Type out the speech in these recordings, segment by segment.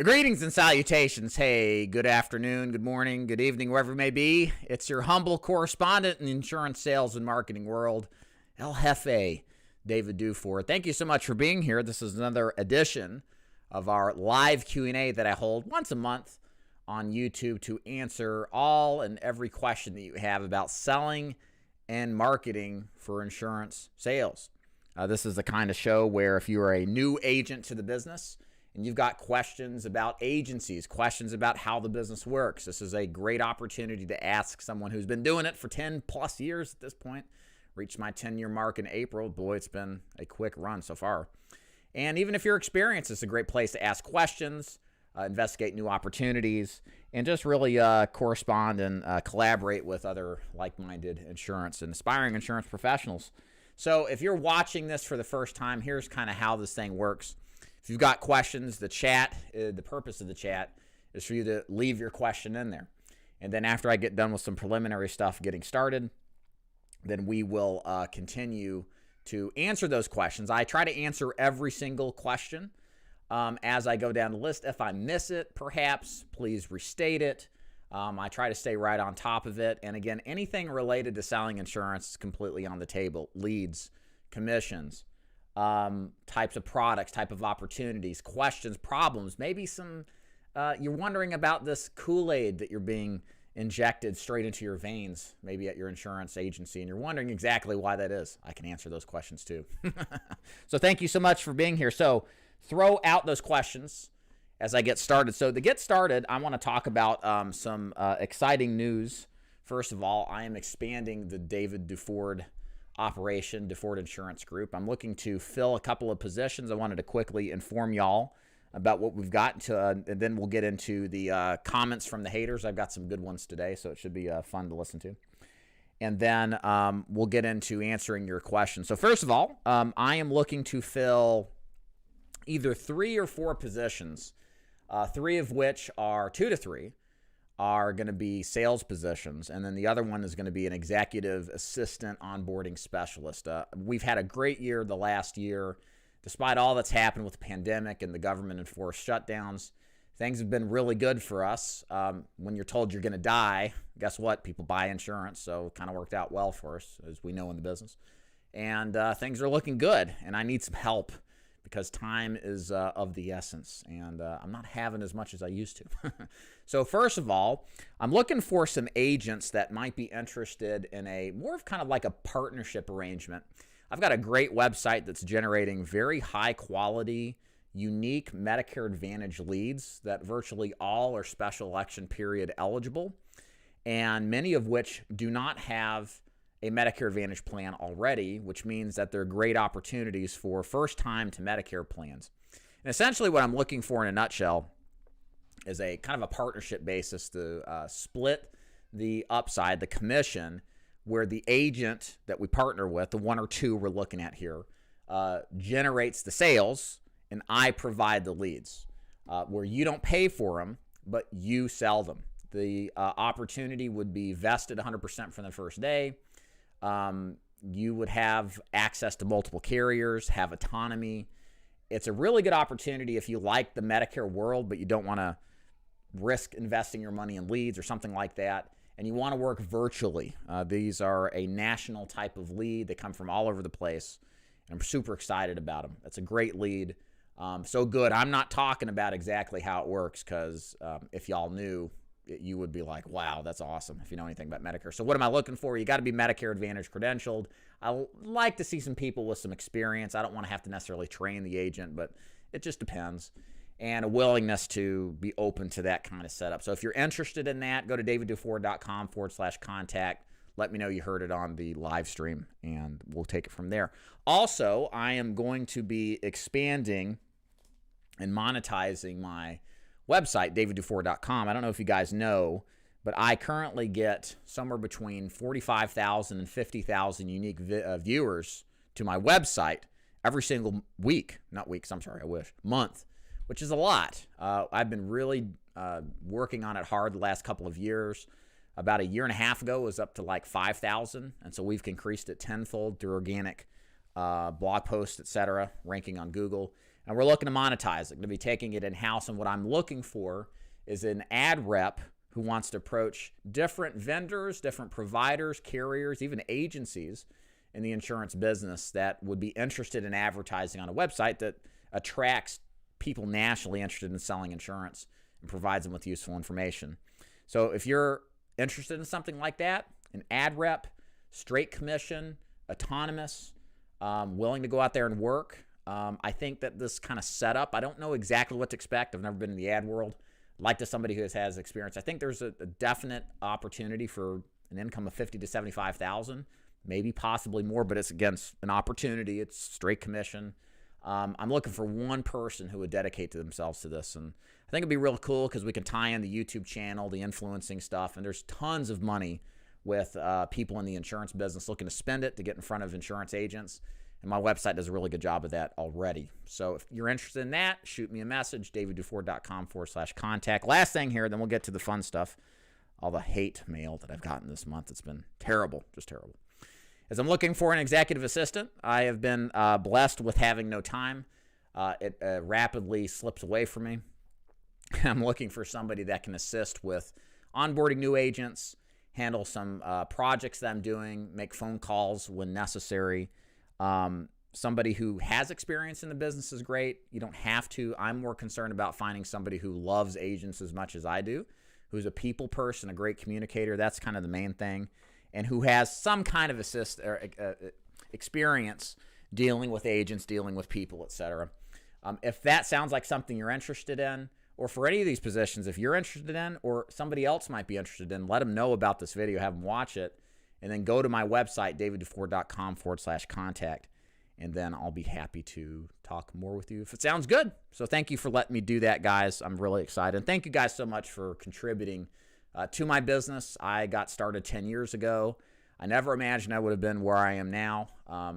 Greetings and salutations. Hey, good afternoon, good morning, good evening, wherever it may be. It's your humble correspondent in the insurance sales and marketing world, El Jefe, David Duford. Thank you so much for being here. This is another edition of our live Q&A that I hold once a month on YouTube to answer all and every question that you have about selling and marketing for insurance sales. This is the kind of show where if you are a new agent to the business, and you've got questions about agencies, questions about how the business works, this is a great opportunity to ask someone who's been doing it for 10 plus years at this point. Reached my 10-year mark in April. Boy, it's been a quick run so far. And even if you're experienced, it's a great place to ask questions, investigate new opportunities, and just really correspond and collaborate with other like-minded insurance and aspiring insurance professionals. So if you're watching this for the first time, here's kind of how this thing works. If you've got questions, the purpose of the chat is for you to leave your question in there. And then after I get done with some preliminary stuff getting started, then we will continue to answer those questions. I try to answer every single question as I go down the list. If I miss it, perhaps, please restate it. I try to stay right on top of it. And again, anything related to selling insurance is completely on the table. Leads, commissions, types of products, type of opportunities, questions, problems, maybe some, you're wondering about this Kool-Aid that you're being injected straight into your veins, maybe at your insurance agency, and you're wondering exactly why that is. I can answer those questions too. So thank you so much for being here. So throw out those questions as I get started. So to get started, I want to talk about some exciting news. First of all, I am expanding the David Duford operation, Duford Insurance Group. I'm looking to fill a couple of positions. I wanted to quickly inform y'all about what we've got, and then we'll get into the comments from the haters. I've got some good ones today, so it should be fun to listen to. And then we'll get into answering your questions. So first of all, I am looking to fill either 3 or 4 positions, 3 of which are 2 to 3. Are going to be sales positions, and then the other one is going to be an executive assistant onboarding specialist. We've had a great year the last year. Despite all that's happened with the pandemic and the government-enforced shutdowns, things have been really good for us. When you're told you're going to die, guess what? People buy insurance, so it kind of worked out well for us, as we know in the business. And things are looking good, and I need some help because time is of the essence, and I'm not having as much as I used to. So first of all, I'm looking for some agents that might be interested in a more of kind of like a partnership arrangement. I've got a great website that's generating very high quality, unique Medicare Advantage leads that virtually all are special election period eligible, and many of which do not have a Medicare Advantage plan already, which means that they're great opportunities for first-time to Medicare plans. And essentially what I'm looking for in a nutshell is a kind of a partnership basis to split the upside, the commission, where the agent that we partner with, the 1 or 2 we're looking at here, generates the sales, and I provide the leads, where you don't pay for them, but you sell them. The opportunity would be vested 100% from the first day. You would have access to multiple carriers, have autonomy. It's a really good opportunity if you like the Medicare world, but you don't want to risk investing your money in leads or something like that, and you want to work virtually. These are a national type of lead. They come from all over the place, and I'm super excited about them. It's a great lead. So good. I'm not talking about exactly how it works because if y'all knew, you would be like, wow, that's awesome if you know anything about Medicare. So what am I looking for? You got to be Medicare Advantage credentialed. I like to see some people with some experience. I don't want to have to necessarily train the agent, but it just depends. And a willingness to be open to that kind of setup. So if you're interested in that, go to davidduford.com/contact. Let me know you heard it on the live stream, and we'll take it from there. Also, I am going to be expanding and monetizing my website, davidduford.com. I don't know if you guys know, but I currently get somewhere between 45,000 and 50,000 unique viewers to my website every single week. Not weeks, I'm sorry, I wish. Month, which is a lot. I've been really working on it hard the last couple of years. About a year and a half ago, it was up to like 5,000, and so we've increased it tenfold through organic blog posts, etc., ranking on Google. And we're looking to monetize it, to be taking it in-house. And what I'm looking for is an ad rep who wants to approach different vendors, different providers, carriers, even agencies in the insurance business that would be interested in advertising on a website that attracts people nationally interested in selling insurance and provides them with useful information. So if you're interested in something like that, an ad rep, straight commission, autonomous, willing to go out there and work, I think that this kind of setup, I don't know exactly what to expect. I've never been in the ad world. Like to somebody who has experience. I think there's a definite opportunity for an income of $50,000 to $75,000, maybe possibly more, but it's against an opportunity. It's straight commission. I'm looking for one person who would dedicate to themselves to this, and I think it'd be real cool because we can tie in the YouTube channel, the influencing stuff, and there's tons of money with people in the insurance business looking to spend it to get in front of insurance agents. And my website does a really good job of that already. So if you're interested in that, shoot me a message, daviddufour.com/contact. Last thing here, then we'll get to the fun stuff. All the hate mail that I've gotten this month. It's been terrible, just terrible. As I'm looking for an executive assistant, I have been blessed with having no time. It rapidly slips away from me. I'm looking for somebody that can assist with onboarding new agents, handle some projects that I'm doing, make phone calls when necessary. Somebody who has experience in the business is great. You don't have to. I'm more concerned about finding somebody who loves agents as much as I do, who's a people person, a great communicator. That's kind of the main thing, and who has some kind of experience dealing with agents, dealing with people, etc. If that sounds like something you're interested in, or for any of these positions, if you're interested in, or somebody else might be interested in, let them know about this video, have them watch it. And then go to my website, daviddufour.com/contact, and then I'll be happy to talk more with you if it sounds good. So thank you for letting me do that, guys. I'm really excited. And thank you guys so much for contributing to my business. I got started 10 years ago. I never imagined I would have been where I am now,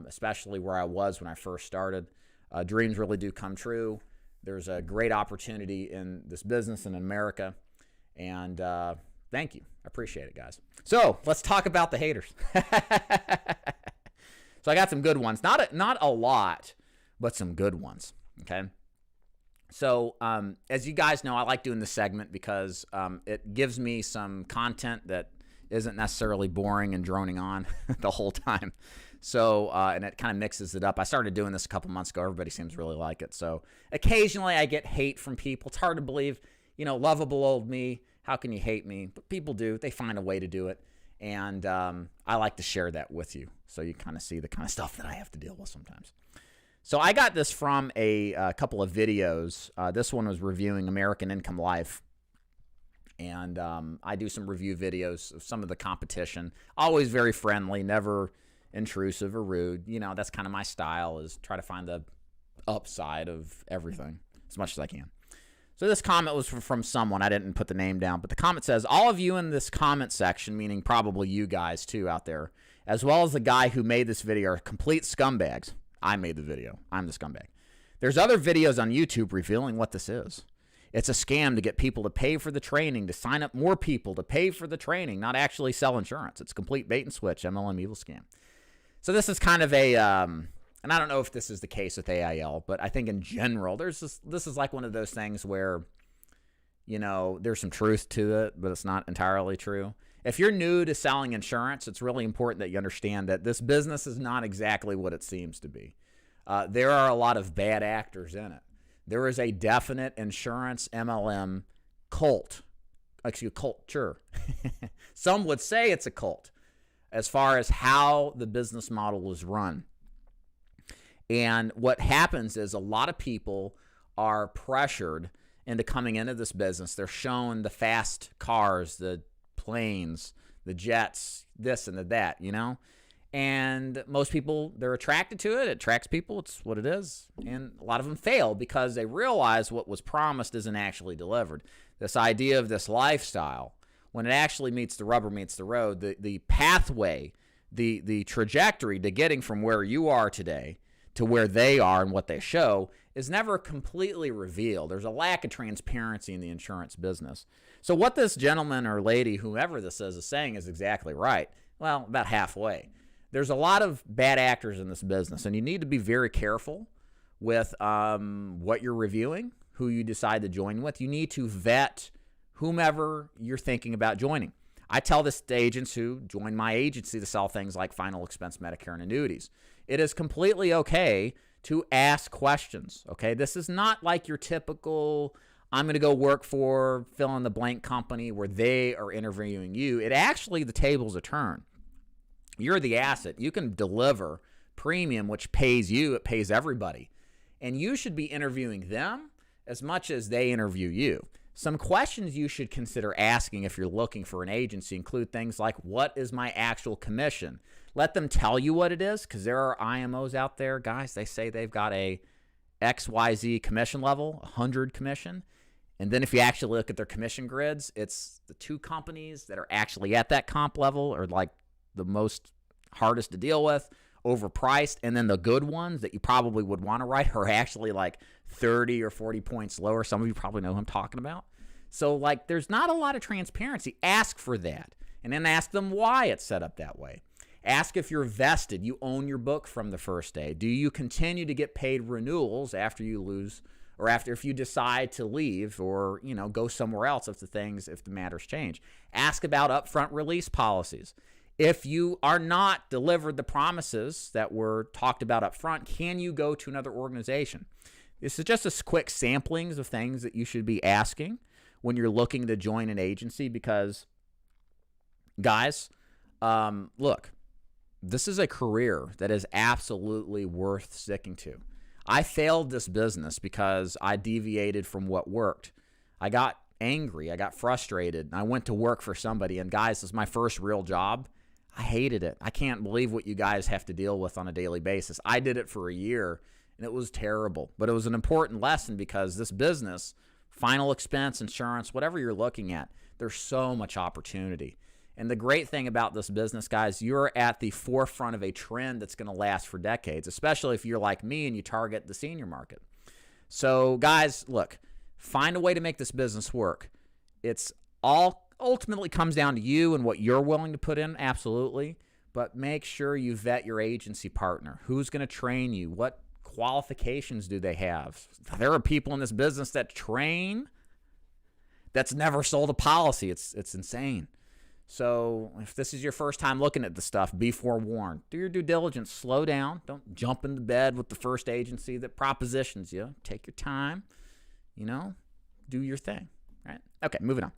especially where I was when I first started. Dreams really do come true. There's a great opportunity in this business in America, and thank you. I appreciate it, guys. So let's talk about the haters. So I got some good ones. Not a lot, but some good ones, okay? So as you guys know, I like doing this segment because it gives me some content that isn't necessarily boring and droning on the whole time. So, and it kind of mixes it up. I started doing this a couple months ago. Everybody seems to really like it. So occasionally I get hate from people. It's hard to believe, lovable old me. How can you hate me? But people do. They find a way to do it. And I like to share that with you so you kind of see the kind of stuff that I have to deal with sometimes. So I got this from a couple of videos. This one was reviewing American Income Life. And I do some review videos of some of the competition. Always very friendly, never intrusive or rude. That's kind of my style, is try to find the upside of everything as much as I can. So this comment was from someone. I didn't put the name down, but the comment says, all of you in this comment section, meaning probably you guys too out there, as well as the guy who made this video, are complete scumbags. I made the video. I'm the scumbag. There's other videos on YouTube revealing what this is. It's a scam to get people to pay for the training, to sign up more people to pay for the training, not actually sell insurance. It's a complete bait and switch, MLM evil scam. So this is kind of a, and I don't know if this is the case with AIL, but I think in general, this is like one of those things where, there's some truth to it, but it's not entirely true. If you're new to selling insurance, it's really important that you understand that this business is not exactly what it seems to be. There are a lot of bad actors in it. There is a definite insurance MLM culture. Some would say it's a cult as far as how the business model is run. And what happens is a lot of people are pressured into coming into this business. They're shown the fast cars, the planes, the jets, this and that, And most people, they're attracted to it. It attracts people. It's what it is. And a lot of them fail because they realize what was promised isn't actually delivered. This idea of this lifestyle, when it actually meets the rubber meets the road, the pathway, the trajectory to getting from where you are today to where they are and what they show is never completely revealed. There's a lack of transparency in the insurance business. So what this gentleman or lady, whoever this is saying is exactly right. Well, about halfway. There's a lot of bad actors in this business, and you need to be very careful with what you're reviewing, who you decide to join with. You need to vet whomever you're thinking about joining. I tell this to agents who join my agency to sell things like final expense Medicare and annuities. It is completely okay to ask questions, okay? This is not like your typical, I'm going to go work for fill in the blank company where they are interviewing you. It actually, the tables are turned. You're the asset. You can deliver premium, which pays you. It pays everybody. And you should be interviewing them as much as they interview you. Some questions you should consider asking if you're looking for an agency include things like, what is my actual commission? Let them tell you what it is, because there are IMOs out there, guys, they say they've got a XYZ commission level, 100 commission. And then if you actually look at their commission grids, it's the two companies that are actually at that comp level are like the most hardest to deal with, overpriced, and then the good ones that you probably would want to write are actually like 30 or 40 points lower. Some of you probably know who I'm talking about. So like there's not a lot of transparency. Ask for that, and then ask them why it's set up that way. Ask if you're vested. You own your book from the first day. Do you continue to get paid renewals after you lose, or after if you decide to leave or, you know, go somewhere else if the matters change? Ask about upfront release policies. If you are not delivered the promises that were talked about up front, can you go to another organization? This is just a quick samplings of things that you should be asking when you're looking to join an agency, because, guys, look, this is a career that is absolutely worth sticking to. I failed this business because I deviated from what worked. I got angry. I got frustrated. I went to work for somebody. And, guys, this is my first real job. I hated it. I can't believe what you guys have to deal with on a daily basis. I did it for a year, and it was terrible. But it was an important lesson, because this business, final expense, insurance, whatever you're looking at, there's so much opportunity. And the great thing about this business, guys, you're at the forefront of a trend that's going to last for decades, especially if you're like me and you target the senior market. So, guys, look, find a way to make this business work. It's all ultimately comes down to you and what you're willing to put in, absolutely. But make sure you vet your agency partner. Who's going to train you? What qualifications do they have? There are people in this business that train that's never sold a policy. It's insane. So if this is your first time looking at the stuff, be forewarned. Do your due diligence. Slow down. Don't jump into bed with the first agency that propositions you. Take your time. You know, do your thing. Right? Okay, moving on.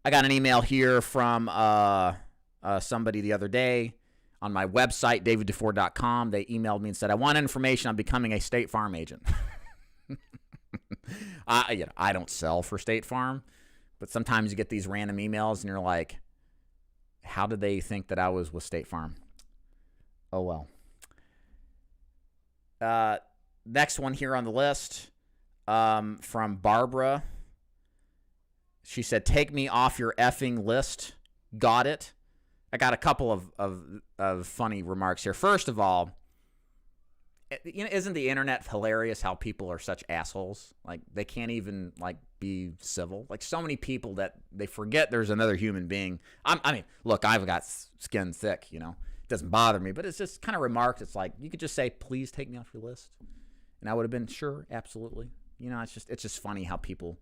I got an email here from somebody the other day on my website, daviddufour.com. They emailed me and said, I want information on becoming a State Farm agent. I don't sell for State Farm. But sometimes you get these random emails and you're like, how did they think that I was with State Farm? Oh, well. Next one here on the list from Barbara. She said, take me off your effing list. Got it. I got a couple of funny remarks here. First of all, you know, isn't the internet hilarious how people are such assholes? Like, they can't even, like, be civil. Like, so many people that they forget there's another human being. I mean, look, I've got skin thick, you know. It doesn't bother me, but it's just kind of remarks. It's like, you could just say, please take me off your list. And I would have been, sure, absolutely. You know, it's just funny how people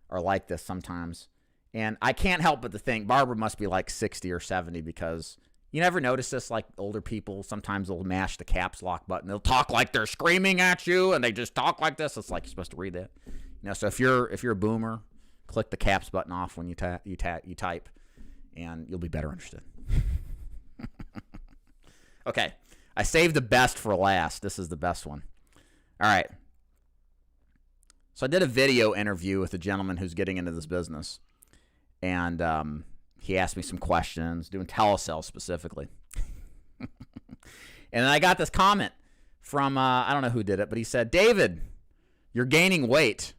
are like this sometimes. And I can't help but to think Barbara must be like 60 or 70, because you never notice this, like older people, sometimes they'll mash the caps lock button. They'll talk like they're screaming at you, and they just talk like this. It's like you're supposed to read that. You know, so if you're a boomer, click the caps button off when you type, and you'll be better understood. Okay, I saved the best for last. This is the best one. All right. So I did a video interview with a gentleman who's getting into this business, and he asked me some questions, doing telesales specifically. And then I got this comment from, I don't know who did it, but he said, David, you're gaining weight.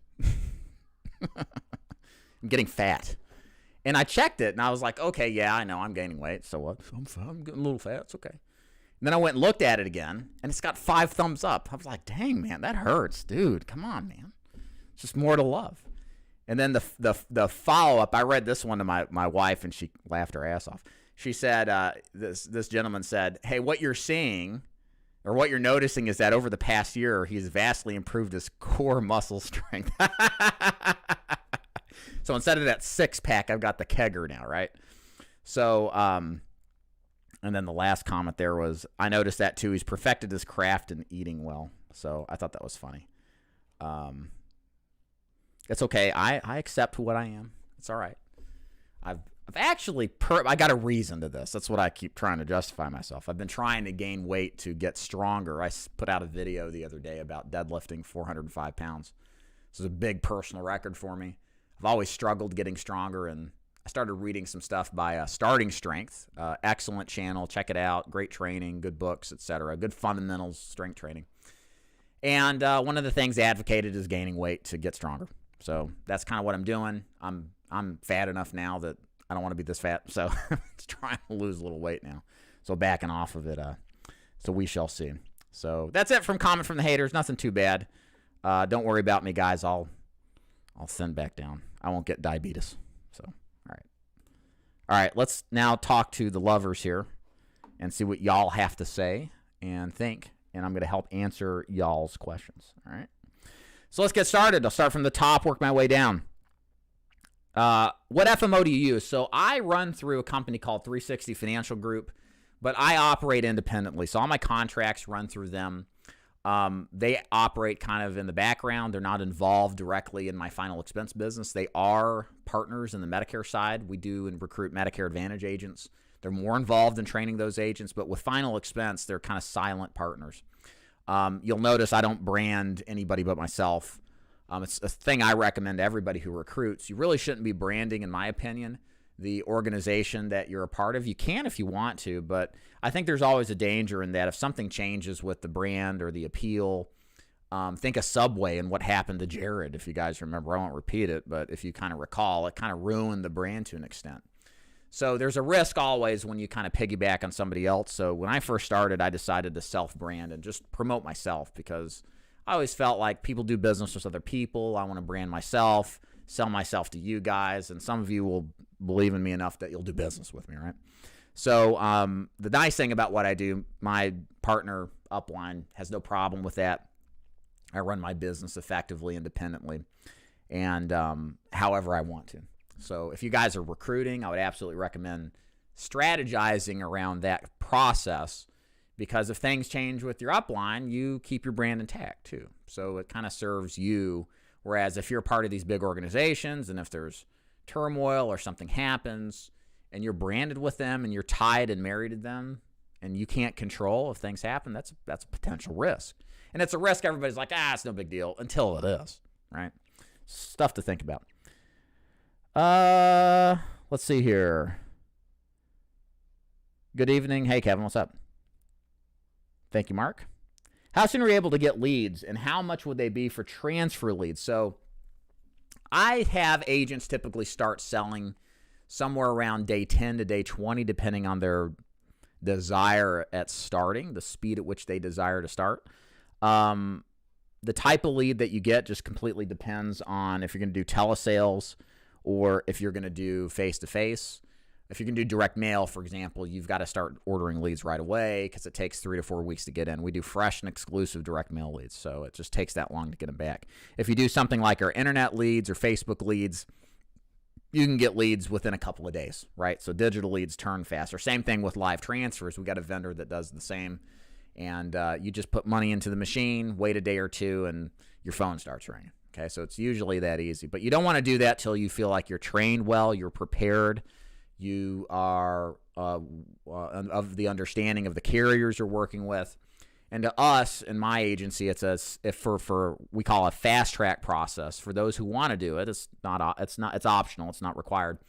I'm getting fat. And I checked it, and I was like, okay, yeah, I know I'm gaining weight. So what? I'm getting a little fat. It's okay. And then I went and looked at it again, and it's got 5 thumbs up. I was like, dang, man, that hurts. Dude, come on, man. It's just more to love. And then the follow-up, I read this one to my wife, and she laughed her ass off. She said, this gentleman said, hey, what you're seeing, or what you're noticing is that over the past year, he's vastly improved his core muscle strength. So instead of that 6-pack, I've got the kegger now, right? So, and then the last comment there was, I noticed that too. He's perfected his craft in eating well. So I thought that was funny. It's okay. I accept what I am. It's all right. I've actually, I got a reason to this. That's what I keep trying to justify myself. I've been trying to gain weight to get stronger. I put out a video the other day about deadlifting 405 pounds. This is a big personal record for me. I've always struggled getting stronger, and I started reading some stuff by Starting Strength. Excellent channel. Check it out. Great training, good books, etc. Good fundamentals, strength training. And one of the things advocated is gaining weight to get stronger. So that's kind of what I'm doing. I'm fat enough now that I don't want to be this fat, so I'm trying to lose a little weight now. So backing off of it. So we shall see. So that's it from comment from the haters. Nothing too bad. Don't worry about me, guys. I'll send back down. I won't get diabetes. So, all right. Let's now talk to the lovers here and see what y'all have to say and think. And I'm going to help answer y'all's questions. All right. So let's get started. I'll start from the top, work my way down. What FMO do you use? So I run through a company called 360 Financial Group, but I operate independently. So all my contracts run through them. They operate kind of in the background. They're not involved directly in my final expense business. They are partners in the Medicare side. We do and recruit Medicare Advantage agents. They're more involved in training those agents, but with final expense, they're kind of silent partners. You'll notice I don't brand anybody but myself. It's a thing I recommend to everybody who recruits. You really shouldn't be branding, in my opinion, the organization that you're a part of. You can if you want to, but I think there's always a danger in that if something changes with the brand or the appeal, think of Subway and what happened to Jared. If you guys remember, I won't repeat it, but if you kind of recall, it kind of ruined the brand to an extent. So there's a risk always when you kind of piggyback on somebody else. So when I first started, I decided to self-brand and just promote myself because I always felt like people do business with other people. I want to brand myself, sell myself to you guys, and some of you will believe in me enough that you'll do business with me, right? So the nice thing about what I do, my partner, Upline, has no problem with that. I run my business effectively, independently, and however I want to. So if you guys are recruiting, I would absolutely recommend strategizing around that process, because if things change with your upline, you keep your brand intact too. So it kind of serves you. Whereas if you're part of these big organizations and if there's turmoil or something happens and you're branded with them and you're tied and married to them and you can't control if things happen, that's a potential risk. And it's a risk everybody's like, it's no big deal, until it is, right? Stuff to think about. Let's see here. Good evening. Hey, Kevin, what's up? Thank you, Mark. How soon are we able to get leads, and how much would they be for transfer leads? So I have agents typically start selling somewhere around day 10 to day 20, depending on their desire at starting, the speed at which they desire to start. The type of lead that you get just completely depends on if you're going to do telesales or if you're going to do face-to-face. If you can do direct mail, for example, you've got to start ordering leads right away because it takes 3 to 4 weeks to get in. We do fresh and exclusive direct mail leads, so it just takes that long to get them back. If you do something like our internet leads or Facebook leads, you can get leads within a couple of days, right? So digital leads turn faster. Same thing with live transfers. We got a vendor that does the same, and you just put money into the machine, wait a day or two, and your phone starts ringing. Okay, so it's usually that easy. But you don't want to do that till you feel like you're trained well, you're prepared, you are of the understanding of the carriers you're working with. And to us, in my agency, it's we call it a fast track process. For those who want to do it, it's optional, it's not required.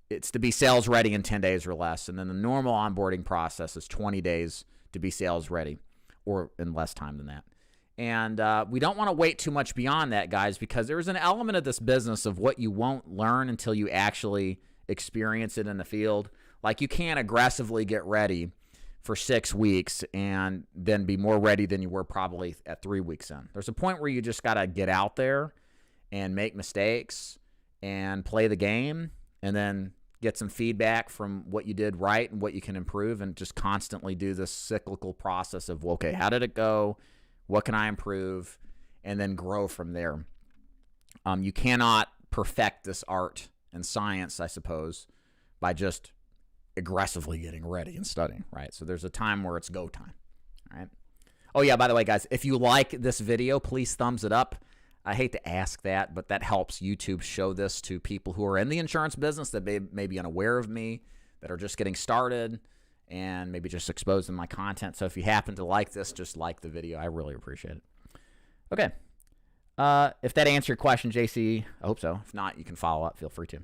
It's to be sales ready in 10 days or less. And then the normal onboarding process is 20 days to be sales ready, or in less time than that. And we don't want to wait too much beyond that, guys, because there's an element of this business of what you won't learn until you actually experience it in the field. Like, you can't aggressively get ready for 6 weeks and then be more ready than you were probably at 3 weeks in. There's a point where you just got to get out there and make mistakes and play the game and then get some feedback from what you did right and what you can improve, and just constantly do this cyclical process of, okay, how did it go? What can I improve? And then grow from there. You cannot perfect this art and science, I suppose, by just aggressively getting ready and studying, right? So there's a time where it's go time, all right? Oh, yeah, by the way, guys, if you like this video, please thumbs it up. I hate to ask that, but that helps YouTube show this to people who are in the insurance business that may be unaware of me, that are just getting started, and maybe just exposing my content. So if you happen to like this, just like the video. I really appreciate it. Okay. If that answered your question, JC, I hope so. If not, you can follow up. Feel free to.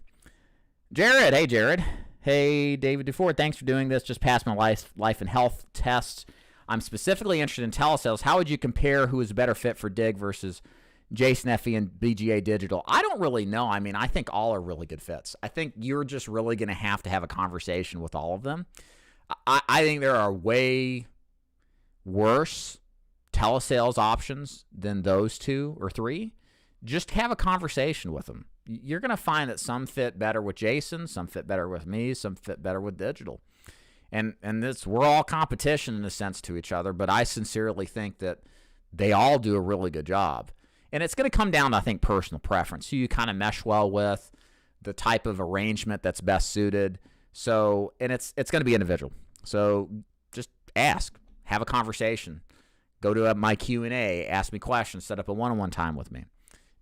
Jared. Hey, Jared. Hey, David Duford. Thanks for doing this. Just passed my life and health test. I'm specifically interested in telesales. How would you compare who is a better fit for DIG versus Jason Effie and BGA Digital? I don't really know. I mean, I think all are really good fits. I think you're just really going to have a conversation with all of them. I think there are way worse telesales options than those 2 or 3. Just have a conversation with them. You're going to find that some fit better with Jason, some fit better with me, some fit better with digital. And we're all competition in a sense to each other, but I sincerely think that they all do a really good job. And it's going to come down to, I think, personal preference, who you kind of mesh well with, the type of arrangement that's best suited. So, and it's going to be individual. So just ask, have a conversation. Go to my Q&A, ask me questions, set up a one-on-one time with me.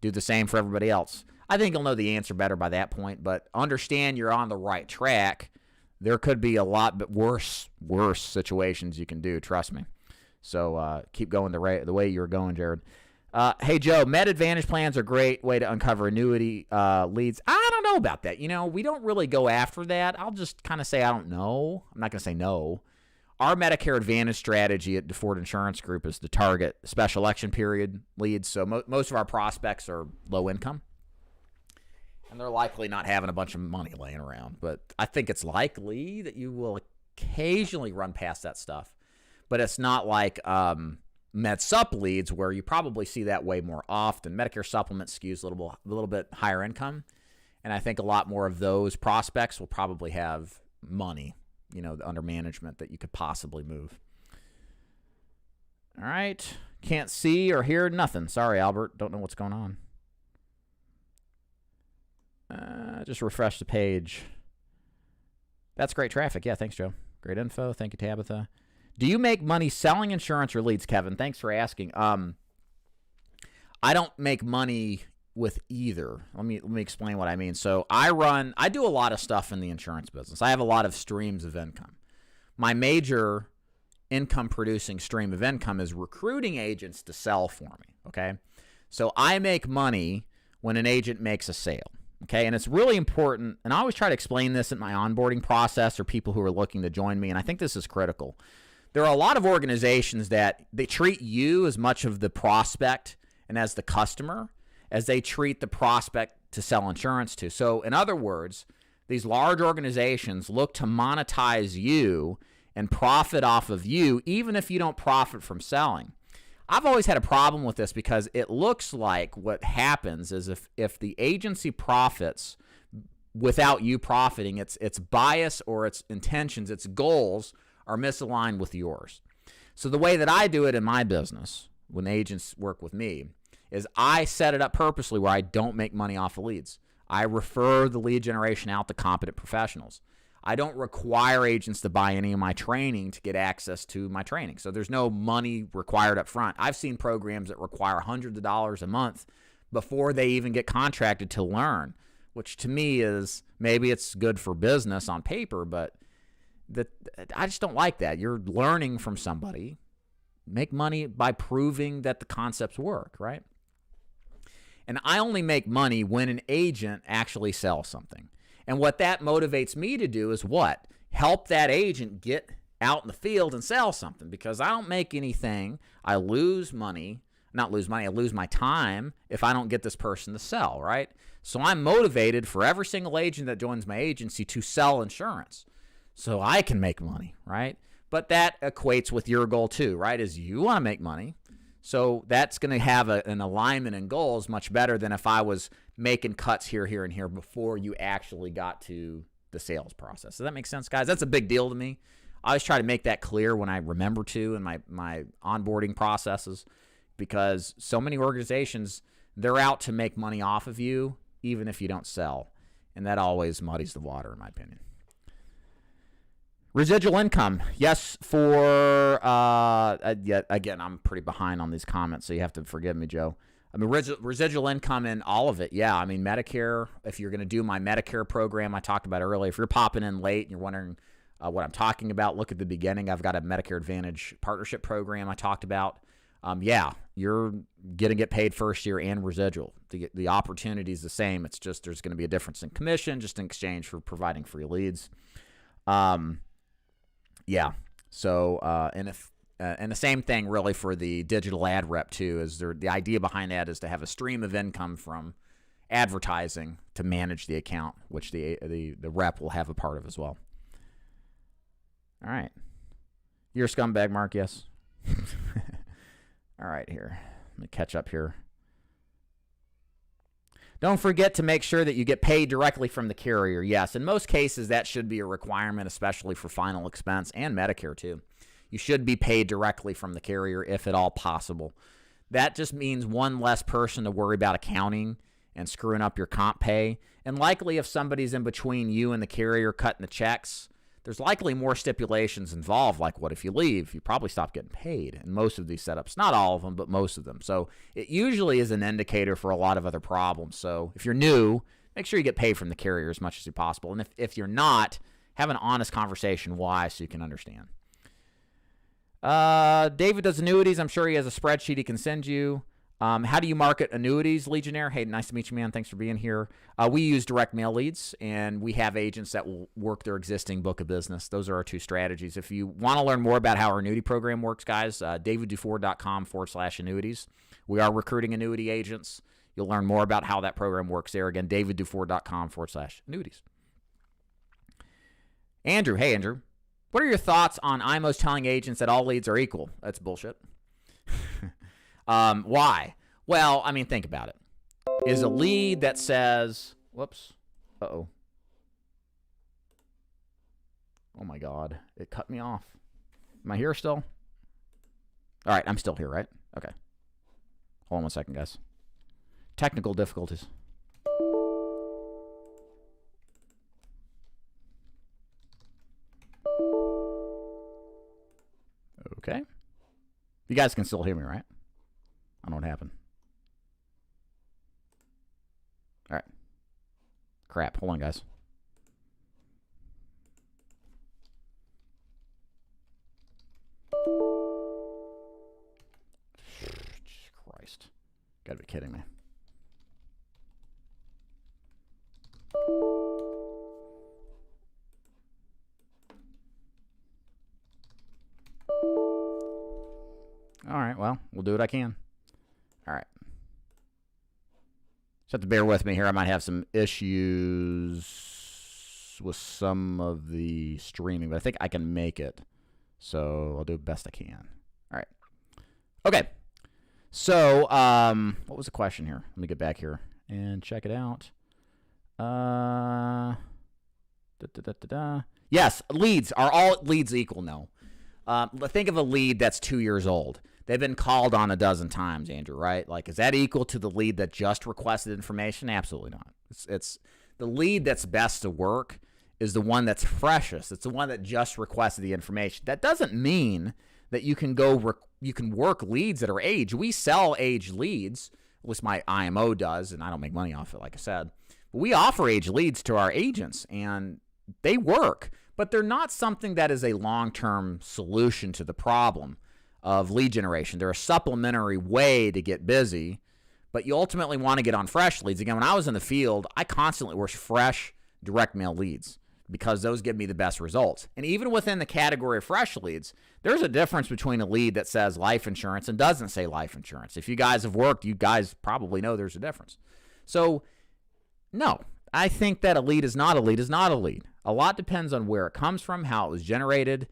Do the same for everybody else. I think you'll know the answer better by that point, but understand you're on the right track. There could be a lot but worse situations you can do, trust me. So keep going the way you're going, Jared. Hey, Joe, Med Advantage plans are a great way to uncover annuity leads. I don't know about that. We don't really go after that. I'll just kind of say I don't know. I'm not going to say no. Our Medicare Advantage strategy at DeFord Insurance Group is to target special election period leads. So most of our prospects are low income, and they're likely not having a bunch of money laying around. But I think it's likely that you will occasionally run past that stuff. But it's not like Med Supp leads where you probably see that way more often. Medicare Supplement skews a little bit higher income, and I think a lot more of those prospects will probably have money, under management that you could possibly move. All right. Can't see or hear nothing. Sorry, Albert. Don't know what's going on. Just refresh the page. That's great traffic. Yeah, thanks, Joe. Great info. Thank you, Tabitha. Do you make money selling insurance or leads, Kevin? Thanks for asking. I don't make money with either. Let me explain what I mean. So I do a lot of stuff in the insurance business. I have a lot of streams of income. My major income producing stream of income is recruiting agents to sell for me. Okay. So I make money when an agent makes a sale. Okay. And it's really important. And I always try to explain this in my onboarding process or people who are looking to join me. And I think this is critical. There are a lot of organizations that they treat you as much of the prospect and as the customer as they treat the prospect to sell insurance to. So in other words, these large organizations look to monetize you and profit off of you, even if you don't profit from selling. I've always had a problem with this because it looks like what happens is if the agency profits without you profiting, its bias or its intentions, its goals are misaligned with yours. So the way that I do it in my business, when agents work with me, is I set it up purposely where I don't make money off of leads. I refer the lead generation out to competent professionals. I don't require agents to buy any of my training to get access to my training. So there's no money required up front. I've seen programs that require hundreds of dollars a month before they even get contracted to learn, which to me is, maybe it's good for business on paper, but I just don't like that. You're learning from somebody. Make money by proving that the concepts work, right? And I only make money when an agent actually sells something. And what that motivates me to do is what? Help that agent get out in the field and sell something, because I don't make anything. I lose money. Not lose money. I lose my time if I don't get this person to sell, right? So I'm motivated for every single agent that joins my agency to sell insurance so I can make money, right? But that equates with your goal too, right? Is you want to make money. So that's going to have an alignment in goals much better than if I was making cuts here, and here before you actually got to the sales process. Does that make sense, guys? That's a big deal to me. I always try to make that clear when I remember to in my onboarding processes, because so many organizations, they're out to make money off of you even if you don't sell, and that always muddies the water in my opinion. Residual income. Yes, for, again, I'm pretty behind on these comments, so you have to forgive me, Joe. I mean, residual income in all of it. Yeah, I mean, Medicare, if you're going to do my Medicare program I talked about earlier, if you're popping in late and you're wondering what I'm talking about, look at the beginning. I've got a Medicare Advantage partnership program I talked about. Yeah, you're going to get paid first year and residual. The opportunity is the same. It's just there's going to be a difference in commission just in exchange for providing free leads. Yeah. So, and the same thing really for the digital ad rep too, is the idea behind that is to have a stream of income from advertising to manage the account, which the rep will have a part of as well. All right. You're a scumbag, Mark, yes. All right, here. Let me catch up here. Don't forget to make sure that you get paid directly from the carrier. Yes, in most cases, that should be a requirement, especially for final expense and Medicare, too. You should be paid directly from the carrier, if at all possible. That just means one less person to worry about accounting and screwing up your comp pay. And likely, if somebody's in between you and the carrier cutting the checks, there's likely more stipulations involved, like what if you leave? You probably stop getting paid in most of these setups. Not all of them, but most of them. So it usually is an indicator for a lot of other problems. So if you're new, make sure you get paid from the carrier as much as possible. And if you're not, have an honest conversation why so you can understand. David does annuities. I'm sure he has a spreadsheet he can send you. How do you market annuities, Legionnaire? Hey, nice to meet you, man. Thanks for being here. We use direct mail leads, and we have agents that will work their existing book of business. Those are our two strategies. If you want to learn more about how our annuity program works, guys, daviddufour.com/annuities. We are recruiting annuity agents. You'll learn more about how that program works there. Again, daviddufour.com/annuities. Andrew, hey, Andrew. What are your thoughts on IMOs telling agents that all leads are equal? That's bullshit. Why? Well, I mean, think about it. Is a lead that says, whoops, uh-oh. Oh my God, it cut me off. Am I here still? All right, I'm still here, right? Okay. Hold on one second, guys. Technical difficulties. Okay. You guys can still hear me, right? I don't know what happened. All right. Crap. Hold on, guys. Jesus Christ. Gotta be kidding me. All right. Well, we'll do what I can. All right. Just have to bear with me here. I might have some issues with some of the streaming, but I think I can make it. So I'll do the best I can. All right. Okay. So what was the question here? Let me get back here and check it out. Yes, leads. Are all leads equal? No. Think of a lead that's 2 years old. They've been called on a dozen times, Andrew, right? Like, is that equal to the lead that just requested information? Absolutely not. It's the lead that's best to work is the one that's freshest. It's the one that just requested the information. That doesn't mean that you can you can work leads that are aged. We sell aged leads, at least my IMO does, and I don't make money off it, like I said. But we offer aged leads to our agents, and they work. But they're not something that is a long-term solution to the problem of lead generation. They're a supplementary way to get busy, but you ultimately want to get on fresh leads. Again, when I was in the field, I constantly worked fresh direct mail leads because those give me the best results. And even within the category of fresh leads, there's a difference between a lead that says life insurance and doesn't say life insurance. If you guys have worked, you guys probably know there's a difference. So, no, I think that a lead is not a lead is not a lead. A lot depends on where it comes from, how it was generated,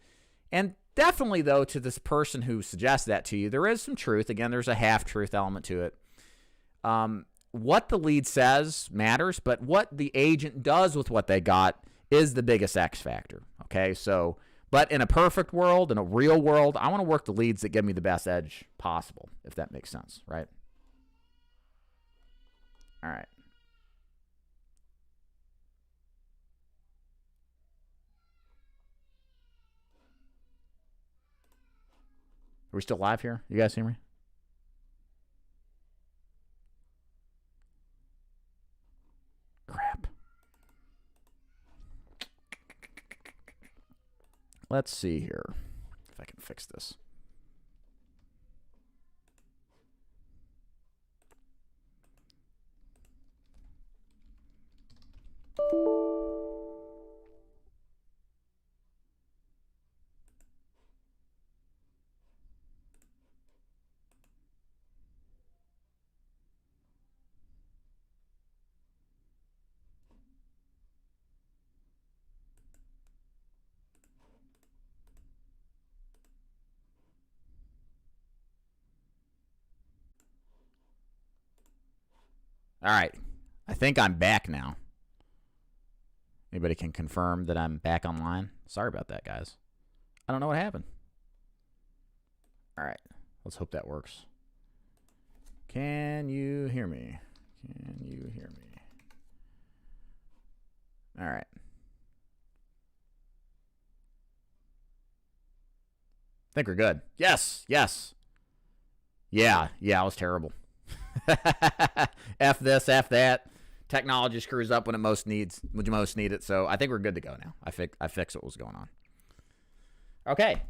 and definitely, though, to this person who suggests that to you, there is some truth. Again, there's a half-truth element to it. What the lead says matters, but what the agent does with what they got is the biggest X factor. Okay, so, but in a perfect world, in a real world, I want to work the leads that give me the best edge possible, if that makes sense, right? All right. Are we still live here? You guys hear me? Crap. Let's see here if I can fix this. All right. I think I'm back now. Anybody can confirm that I'm back online? Sorry about that, guys. I don't know what happened. All right. Let's hope that works. Can you hear me? Can you hear me? All right. I think we're good. Yes. Yes. Yeah. Yeah, it was terrible. F this, F that. Technology screws up when you most need it. So I think we're good to go now. I fixed what was going on. Okay,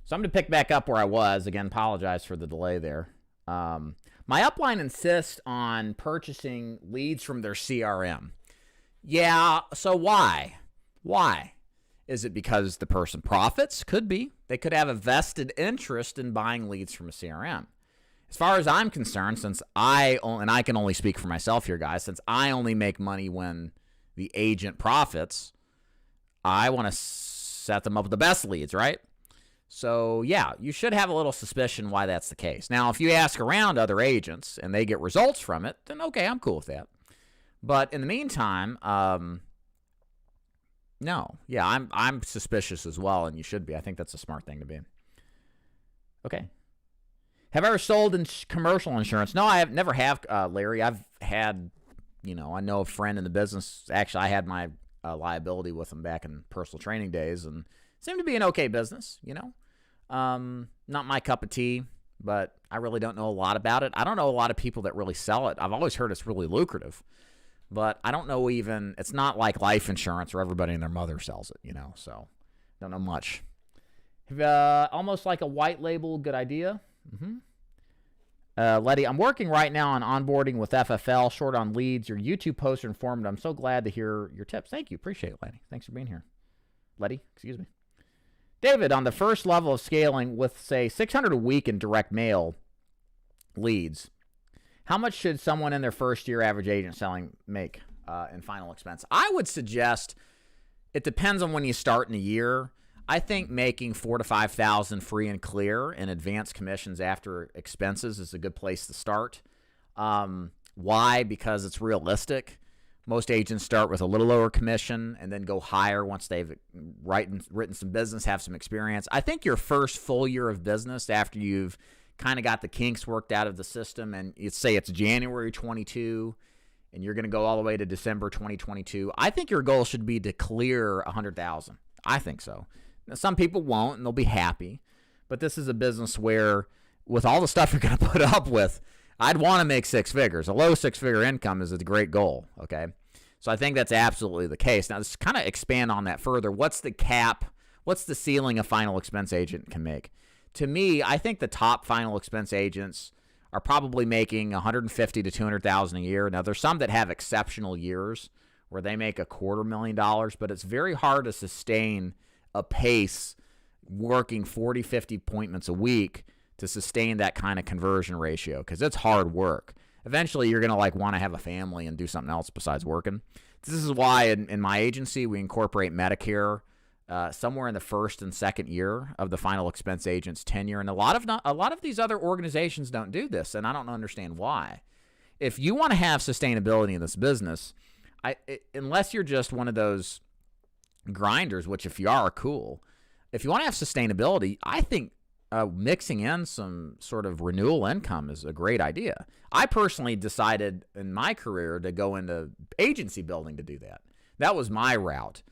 so I'm going to pick back up where I was. Again, apologize for the delay there. My upline insists on purchasing leads from their CRM. Yeah, so why? Why? Is it because the person profits? Could be. They could have a vested interest in buying leads from a CRM. As far as I'm concerned, and I can only speak for myself here, guys, since I only make money when the agent profits, I want to set them up with the best leads, right? So, yeah, you should have a little suspicion why that's the case. Now, if you ask around other agents and they get results from it, then okay, I'm cool with that. But in the meantime, no. Yeah, I'm suspicious as well, and you should be. I think that's a smart thing to be. Okay. Have I ever sold commercial insurance? No, I have never have, Larry. I've had, I know a friend in the business. Actually, I had my liability with him back in personal training days, and it seemed to be an okay business, Not my cup of tea, but I really don't know a lot about it. I don't know a lot of people that really sell it. I've always heard it's really lucrative, but I don't know even, it's not like life insurance where everybody and their mother sells it, so don't know much. Almost like a white label, good idea. Letty, I'm working right now on onboarding with FFL, short on leads. Your YouTube posts are informative. I'm so glad to hear your tips. Thank you. Appreciate it, Letty. Thanks for being here. Letty, excuse me. David, on the first level of scaling with, say, 600 a week in direct mail leads, how much should someone in their first year average agent selling make in final expense? I would suggest it depends on when you start in a year. I think making $4,000 to $5,000 free and clear in advance commissions after expenses is a good place to start. Why? Because it's realistic. Most agents start with a little lower commission and then go higher once they've written some business, have some experience. I think your first full year of business after you've kind of got the kinks worked out of the system, and you say it's January 22 and you're going to go all the way to December 2022, I think your goal should be to clear $100,000. I think so. Now, some people won't, and they'll be happy. But this is a business where, with all the stuff you're going to put up with, I'd want to make six figures. A low six-figure income is a great goal, okay? So I think that's absolutely the case. Now, let's kind of expand on that further. What's the cap? What's the ceiling a final expense agent can make? To me, I think the top final expense agents are probably making $150,000 to $200,000 a year. Now, there's some that have exceptional years where they make $250,000, but it's very hard to sustain a pace working 40, 50 appointments a week to sustain that kind of conversion ratio, because it's hard work. Eventually, you're going to want to have a family and do something else besides working. This is why in my agency, we incorporate Medicare somewhere in the first and second year of the final expense agent's tenure. And a lot of these other organizations don't do this, and I don't understand why. If you want to have sustainability in this business, unless you're just one of those grinders, which if you are cool. If you want to have sustainability, I think mixing in some sort of renewal income is a great idea. I personally decided in my career to go into agency building to do that. That was my route.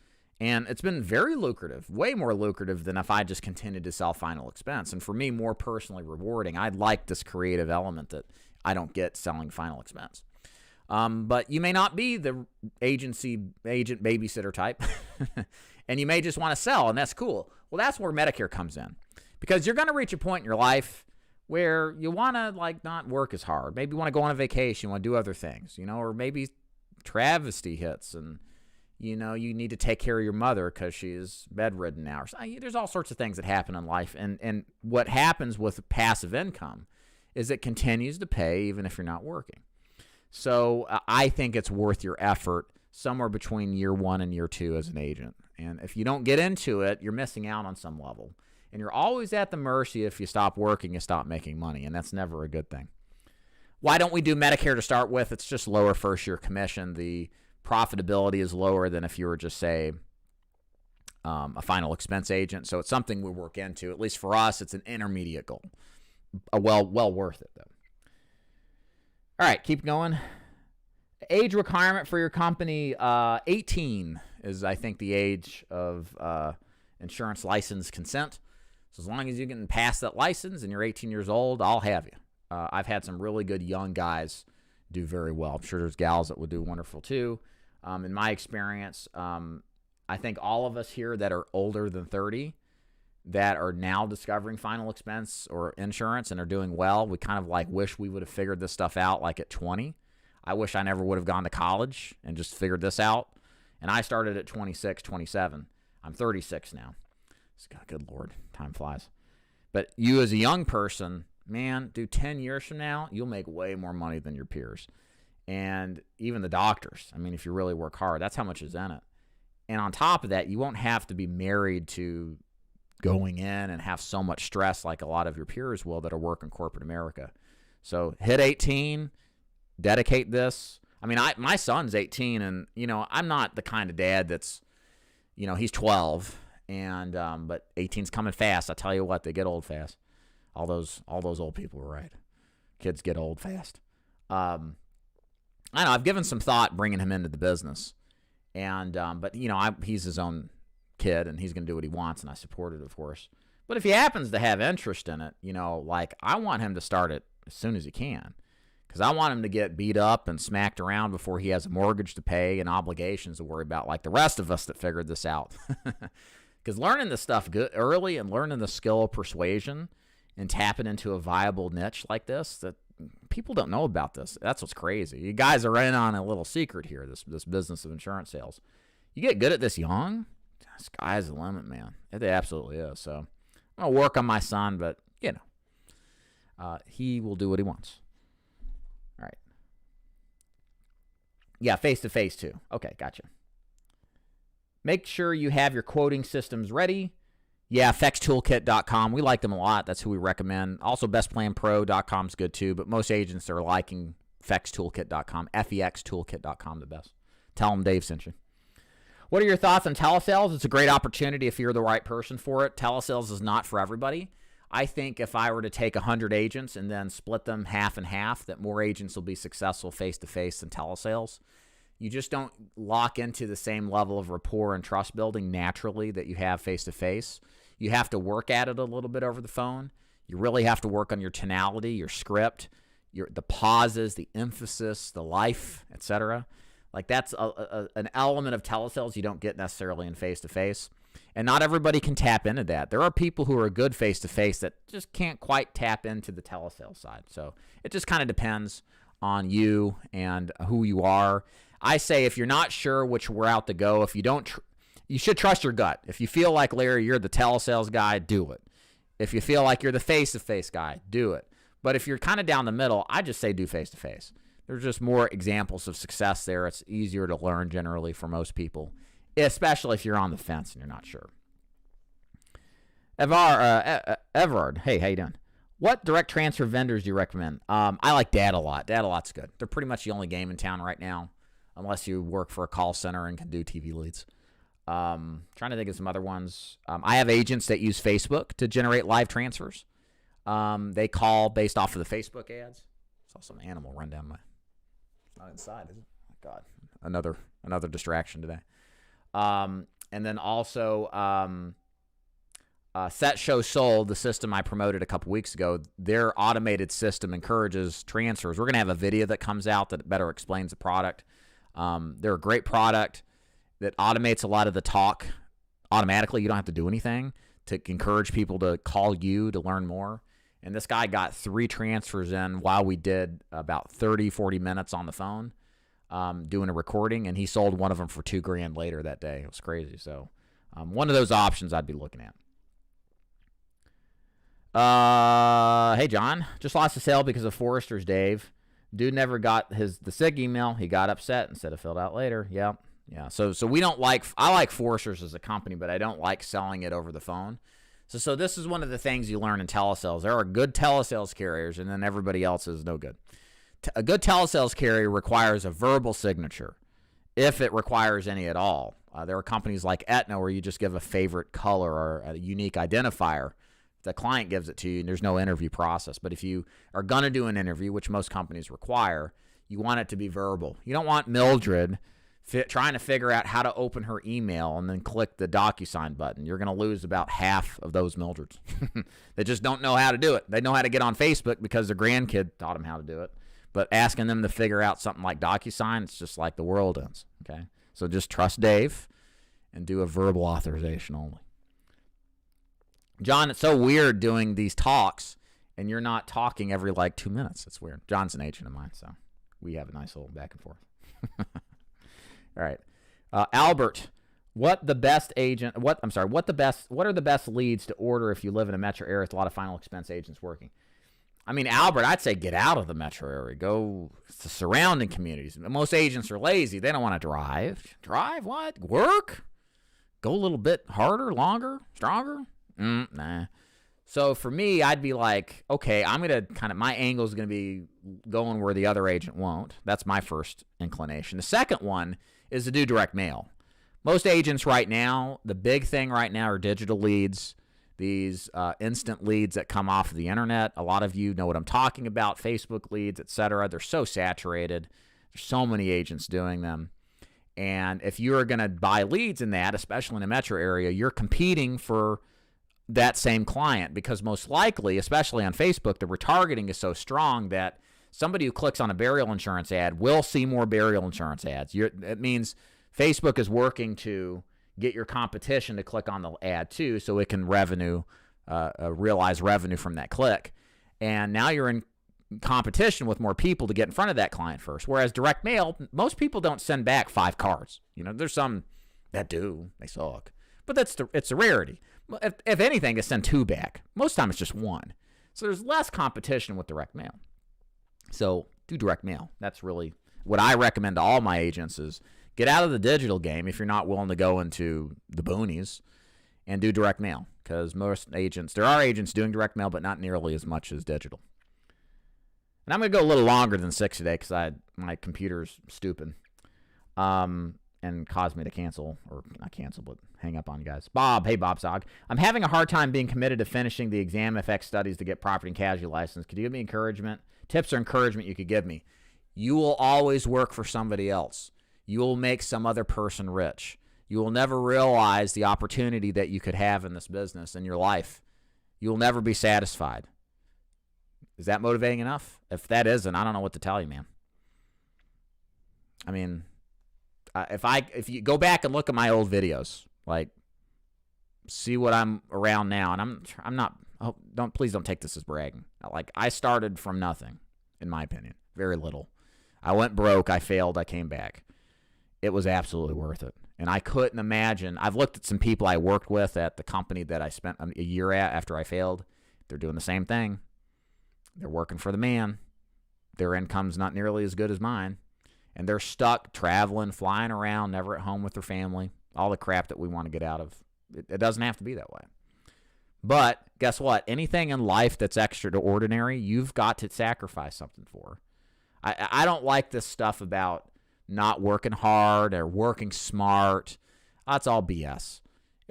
And it's been very lucrative, way more lucrative than if I just continued to sell final expense. And for me, more personally rewarding. I like this creative element that I don't get selling final expense. But you may not be the agency agent babysitter type, and you may just want to sell, and that's cool. Well, that's where Medicare comes in, because you're going to reach a point in your life where you want to not work as hard. Maybe you want to go on a vacation, you want to do other things, or maybe travesty hits, and you need to take care of your mother because she's bedridden now. There's all sorts of things that happen in life, and what happens with passive income is it continues to pay even if you're not working. So I think it's worth your effort somewhere between year 1 and year 2 as an agent. And if you don't get into it, you're missing out on some level. And you're always at the mercy. If you stop working, you stop making money, and that's never a good thing. Why don't we do Medicare to start with? It's just lower first-year commission. The profitability is lower than if you were just, say, a final expense agent. So it's something we work into. At least for us, it's an intermediate goal. Well worth it, though. All right, keep going. Age requirement for your company, 18 is, I think, the age of insurance license consent. So as long as you can pass that license and you're 18 years old, I'll have you. I've had some really good young guys do very well. I'm sure there's gals that would do wonderful too. In my experience, I think all of us here that are older than 30 that are now discovering final expense or insurance and are doing well, we kind of wish we would have figured this stuff out at 20. I wish I never would have gone to college and just figured this out. And I started at 26, 27. I'm 36 now. Good Lord, time flies. But you as a young person, man, 10 years from now, you'll make way more money than your peers. And even the doctors, if you really work hard, that's how much is in it. And on top of that, you won't have to be married to going in and have so much stress like a lot of your peers will that are working corporate America. So hit 18, dedicate this. My son's 18, and I'm not the kind of dad that's, he's 12, and but 18's coming fast. I tell you what, they get old fast. All those old people were right. Kids get old fast. I know I've given some thought bringing him into the business, and but he's his own kid and he's going to do what he wants, and I support it, of course. But if he happens to have interest in it, I want him to start it as soon as he can, because I want him to get beat up and smacked around before he has a mortgage to pay and obligations to worry about, like the rest of us that figured this out. Because learning this stuff good early and learning the skill of persuasion and tapping into a viable niche like this, that people don't know about this. That's what's crazy. You guys are in on a little secret here, this business of insurance sales. You get good at this young, sky's the limit, man. It absolutely is. So I'm going to work on my son, but, he will do what he wants. All right. Yeah, face-to-face, too. Okay, gotcha. Make sure you have your quoting systems ready. Yeah, fextoolkit.com. We like them a lot. That's who we recommend. Also, bestplanpro.com is good, too, but most agents are liking fextoolkit.com, fextoolkit.com the best. Tell them Dave sent you. What are your thoughts on telesales? It's a great opportunity if you're the right person for it. Telesales is not for everybody. I think if I were to take 100 agents and then split them half and half, that more agents will be successful face-to-face than telesales. You just don't lock into the same level of rapport and trust building naturally that you have face-to-face. You have to work at it a little bit over the phone. You really have to work on your tonality, your script, the pauses, the emphasis, the life, etc. That's an element of telesales you don't get necessarily in face-to-face. And not everybody can tap into that. There are people who are good face-to-face that just can't quite tap into the telesales side. So it just kind of depends on you and who you are. I say if you're not sure which route to go, if you don't, you should trust your gut. If you feel like, Larry, you're the telesales guy, do it. If you feel like you're the face-to-face guy, do it. But if you're kind of down the middle, I just say do face-to-face. There's just more examples of success there. It's easier to learn generally for most people, especially if you're on the fence and you're not sure. Everard, hey, how you doing? What direct transfer vendors do you recommend? I like Datalot. Datalot's good. They're pretty much the only game in town right now, unless you work for a call center and can do TV leads. Trying to think of some other ones. I have agents that use Facebook to generate live transfers. They call based off of the Facebook ads. Saw some animal run down my. It's not inside, is it? Oh, God, another distraction today. And then also Set Show Sold, the system I promoted a couple weeks ago. Their automated system encourages transfers. We're gonna have a video that comes out that better explains the product. They're a great product that automates a lot of the talk automatically. You don't have to do anything to encourage people to call you to learn more. And this guy got 3 transfers in while we did about 30, 40 minutes on the phone doing a recording, and he sold one of them for $2,000 later that day. It was crazy. So one of those options I'd be looking at. Hey, John. Just lost a sale because of Forrester's, Dave. Dude never got the SIG email. He got upset instead of filled out later. Yep. Yeah. So we don't like, I like Forrester's as a company, but I don't like selling it over the phone. So this is one of the things you learn in telesales. There are good telesales carriers, and then everybody else is no good. A good telesales carrier requires a verbal signature, if it requires any at all. There are companies like Aetna where you just give a favorite color or a unique identifier. The client gives it to you, and there's no interview process. But if you are going to do an interview, which most companies require, you want it to be verbal. You don't want Mildred trying to figure out how to open her email and then click the DocuSign button. You're going to lose about half of those Mildreds. They just don't know how to do it. They know how to get on Facebook because their grandkid taught them how to do it. But asking them to figure out something like DocuSign, it's just like the world ends. Okay, so just trust Dave and do a verbal authorization only. John, it's so weird doing these talks and you're not talking every like 2 minutes. It's weird. John's an agent of mine, so we have a nice little back and forth. All right. Albert, what are the best leads to order if you live in a metro area with a lot of final expense agents working? I mean, Albert, I'd say get out of the metro area. Go to surrounding communities. Most agents are lazy. They don't want to drive. Drive what? Work? Go a little bit harder, longer, stronger? Nah. So for me, I'd be like, okay, I'm going to my angle is going to be going where the other agent won't. That's my first inclination. The second one is to do direct mail. Most agents right now, the big thing right now are digital leads, these instant leads that come off of the internet. A lot of you know what I'm talking about, Facebook leads, etc. They're so saturated. There's so many agents doing them. And if you're going to buy leads in that, especially in a metro area, you're competing for that same client, because most likely, especially on Facebook, the retargeting is so strong that somebody who clicks on a burial insurance ad will see more burial insurance ads. It means Facebook is working to get your competition to click on the ad too, so it can realize revenue from that click. And now you're in competition with more people to get in front of that client first. Whereas direct mail, most people don't send back 5 cards. You know, there's some that do. They suck. But it's a rarity. If anything, they send 2 back. Most time it's just 1. So there's less competition with direct mail. So do direct mail. That's really what I recommend to all my agents is get out of the digital game if you're not willing to go into the boonies and do direct mail. Because there are agents doing direct mail, but not nearly as much as digital. And I'm going to go a little longer than 6 today because my computer's stupid. And caused me to cancel, or not cancel, but hang up on you guys. Bob, hey Bob Zog. I'm having a hard time being committed to finishing the exam FX studies to get property and casualty license. Could you give me tips or encouragement you could give me? You will always work for somebody else. You will make some other person rich. You will never realize the opportunity that you could have in this business in your life. You will never be satisfied. Is that motivating enough? If that isn't, I don't know what to tell you, man. I mean, if you go back and look at my old videos, like see what I'm around now, and I'm not. Please don't take this as bragging. Like I started from nothing, in my opinion, very little. I went broke. I failed. I came back. It was absolutely worth it, and I couldn't imagine. I've looked at some people I worked with at the company that I spent a year at after I failed. They're doing the same thing. They're working for the man. Their income's not nearly as good as mine. And they're stuck traveling, flying around, never at home with their family, all the crap that we want to get out of. It doesn't have to be that way. But guess what? Anything in life that's extraordinary, you've got to sacrifice something for. I don't like this stuff about not working hard or working smart. That's all BS.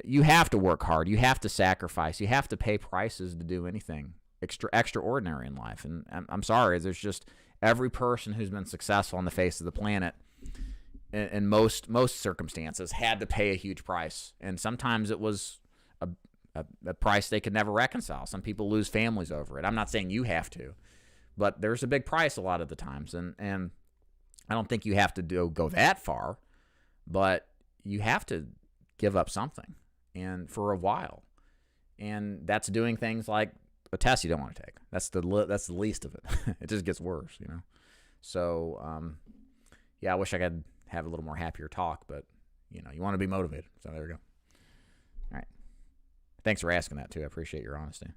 You have to work hard. You have to sacrifice. You have to pay prices to do anything extraordinary in life. And I'm sorry, there's just every person who's been successful on the face of the planet in most circumstances had to pay a huge price. And sometimes it was a price they could never reconcile. Some people lose families over it. I'm not saying you have to, but there's a big price a lot of the times. And I don't think you have to go that far, but you have to give up something and for a while. And that's doing things like a test you don't want to take. That's the least of it. It just gets worse, you know. So, yeah, I wish I could have a little more happier talk, but, you know, you want to be motivated. So there we go. All right. Thanks for asking that, too. I appreciate your honesty.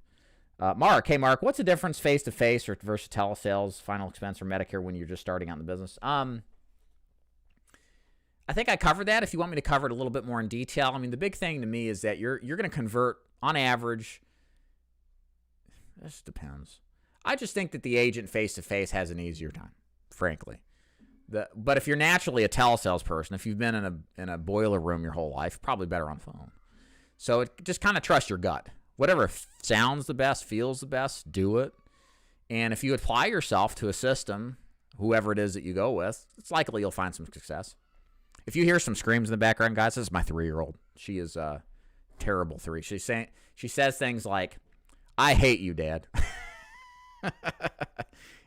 Mark, hey, Mark, what's the difference face-to-face or versus telesales, final expense, or Medicare when you're just starting out in the business? I think I covered that. If you want me to cover it a little bit more in detail, I mean, the big thing to me is that you're going to convert, on average, this depends. I just think that the agent face-to-face has an easier time, frankly. But if you're naturally a telesales person, if you've been in a boiler room your whole life, probably better on the phone. So just kind of trust your gut. Whatever sounds the best, feels the best, do it. And if you apply yourself to a system, whoever it is that you go with, it's likely you'll find some success. If you hear some screams in the background, guys, this is my 3-year-old. She is a terrible 3. She says things like, "I hate you, Dad."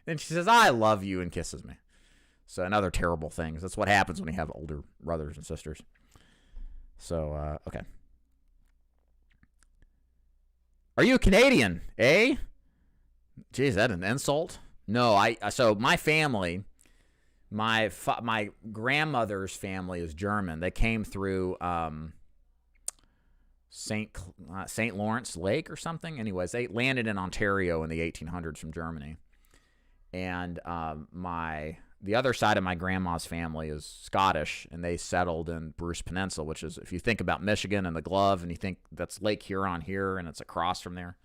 Then she says, "I love you," and kisses me. So another terrible things. That's what happens when you have older brothers and sisters. So, okay. Are you a Canadian, eh? Geez, is that an insult? No, so my family, my grandmother's family is German. They came through St. Lawrence Lake or something. Anyways, they landed in Ontario in the 1800s from Germany. And the other side of my grandma's family is Scottish, and they settled in Bruce Peninsula, which is, if you think about Michigan and the Glove, and you think that's Lake Huron here, and it's across from there.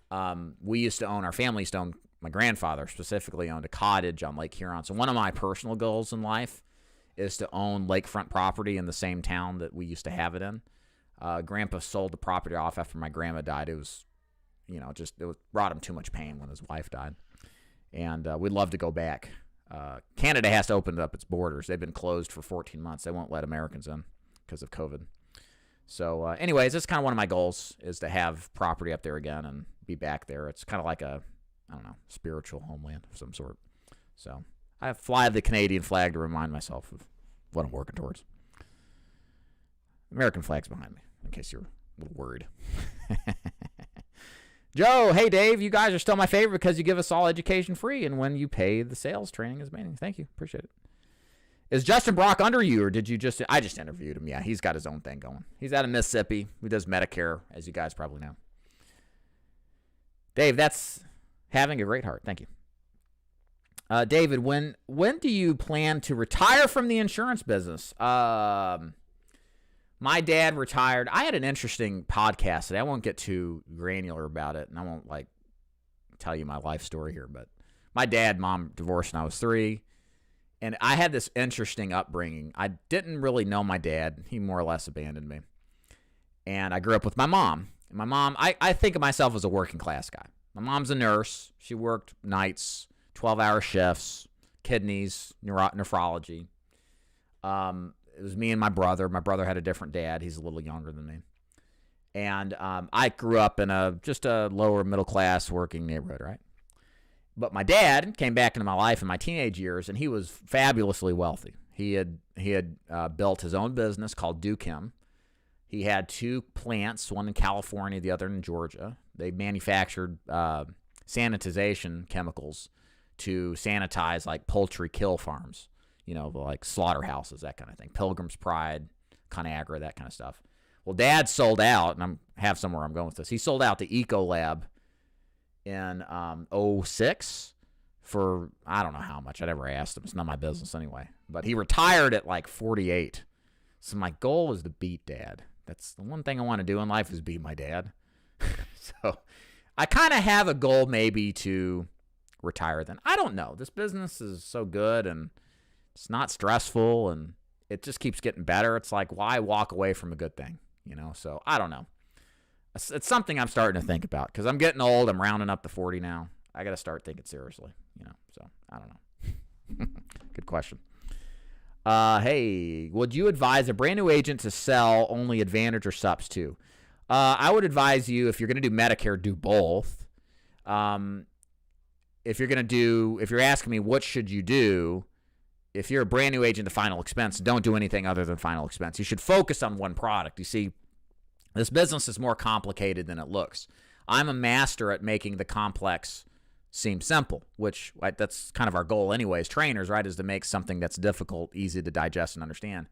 Our family used to own, my grandfather specifically owned a cottage on Lake Huron. So one of my personal goals in life is to own lakefront property in the same town that we used to have it in. Grandpa sold the property off after my grandma died. It was, brought him too much pain when his wife died. And we'd love to go back. Canada has to open up its borders. They've been closed for 14 months. They won't let Americans in because of COVID. So anyways, that's kind of one of my goals, is to have property up there again and be back there. It's kind of like a, spiritual homeland of some sort. So I fly the Canadian flag to remind myself of what I'm working towards. American flag's behind me, in case you're a little worried. Joe, hey, Dave, you guys are still my favorite because you give us all education free, and when you pay, the sales training is amazing. Thank you. Appreciate it. Is Justin Brock under you, or did you just... I just interviewed him. Yeah, he's got his own thing going. He's out of Mississippi. He does Medicare, as you guys probably know. Dave, that's having a great heart. Thank you. David, when do you plan to retire from the insurance business? My dad retired. I had an interesting podcast today. I won't get too granular about it, and I won't tell you my life story here, but my dad and mom divorced when I was 3, and I had this interesting upbringing. I didn't really know my dad. He more or less abandoned me, and I grew up with my mom. And my mom, I think of myself as a working class guy. My mom's a nurse. She worked nights, 12-hour shifts, kidneys, nephrology. It was me and my brother. My brother had a different dad. He's a little younger than me. And I grew up in just a lower middle class working neighborhood, right? But my dad came back into my life in my teenage years, and he was fabulously wealthy. He had built his own business called Dukem. He had 2 plants, one in California, the other in Georgia. They manufactured sanitization chemicals to sanitize like poultry kill farms. Like slaughterhouses, that kind of thing. Pilgrim's Pride, Conagra, that kind of stuff. Well, Dad sold out, and I have somewhere I'm going with this. He sold out the Ecolab in 2006 for, I don't know how much. I never asked him. It's not my business anyway. But he retired at like 48. So my goal is to beat Dad. That's the one thing I want to do in life, is beat my dad. So I kind of have a goal maybe to retire then. I don't know. This business is so good, and it's not stressful, and it just keeps getting better. It's like, why walk away from a good thing? So I don't know. It's something I'm starting to think about because I'm getting old. I'm rounding up to 40 now. I got to start thinking seriously, so I don't know. Good question. Hey, would you advise a brand new agent to sell only Advantage or subs too? I would advise you, if you're going to do Medicare, do both. If you're asking me what should you do, if you're a brand new agent to final expense, don't do anything other than final expense. You should focus on one product. You see, this business is more complicated than it looks. I'm a master at making the complex seem simple, which that's kind of our goal anyways, trainers, right, is to make something that's difficult easy to digest and understand.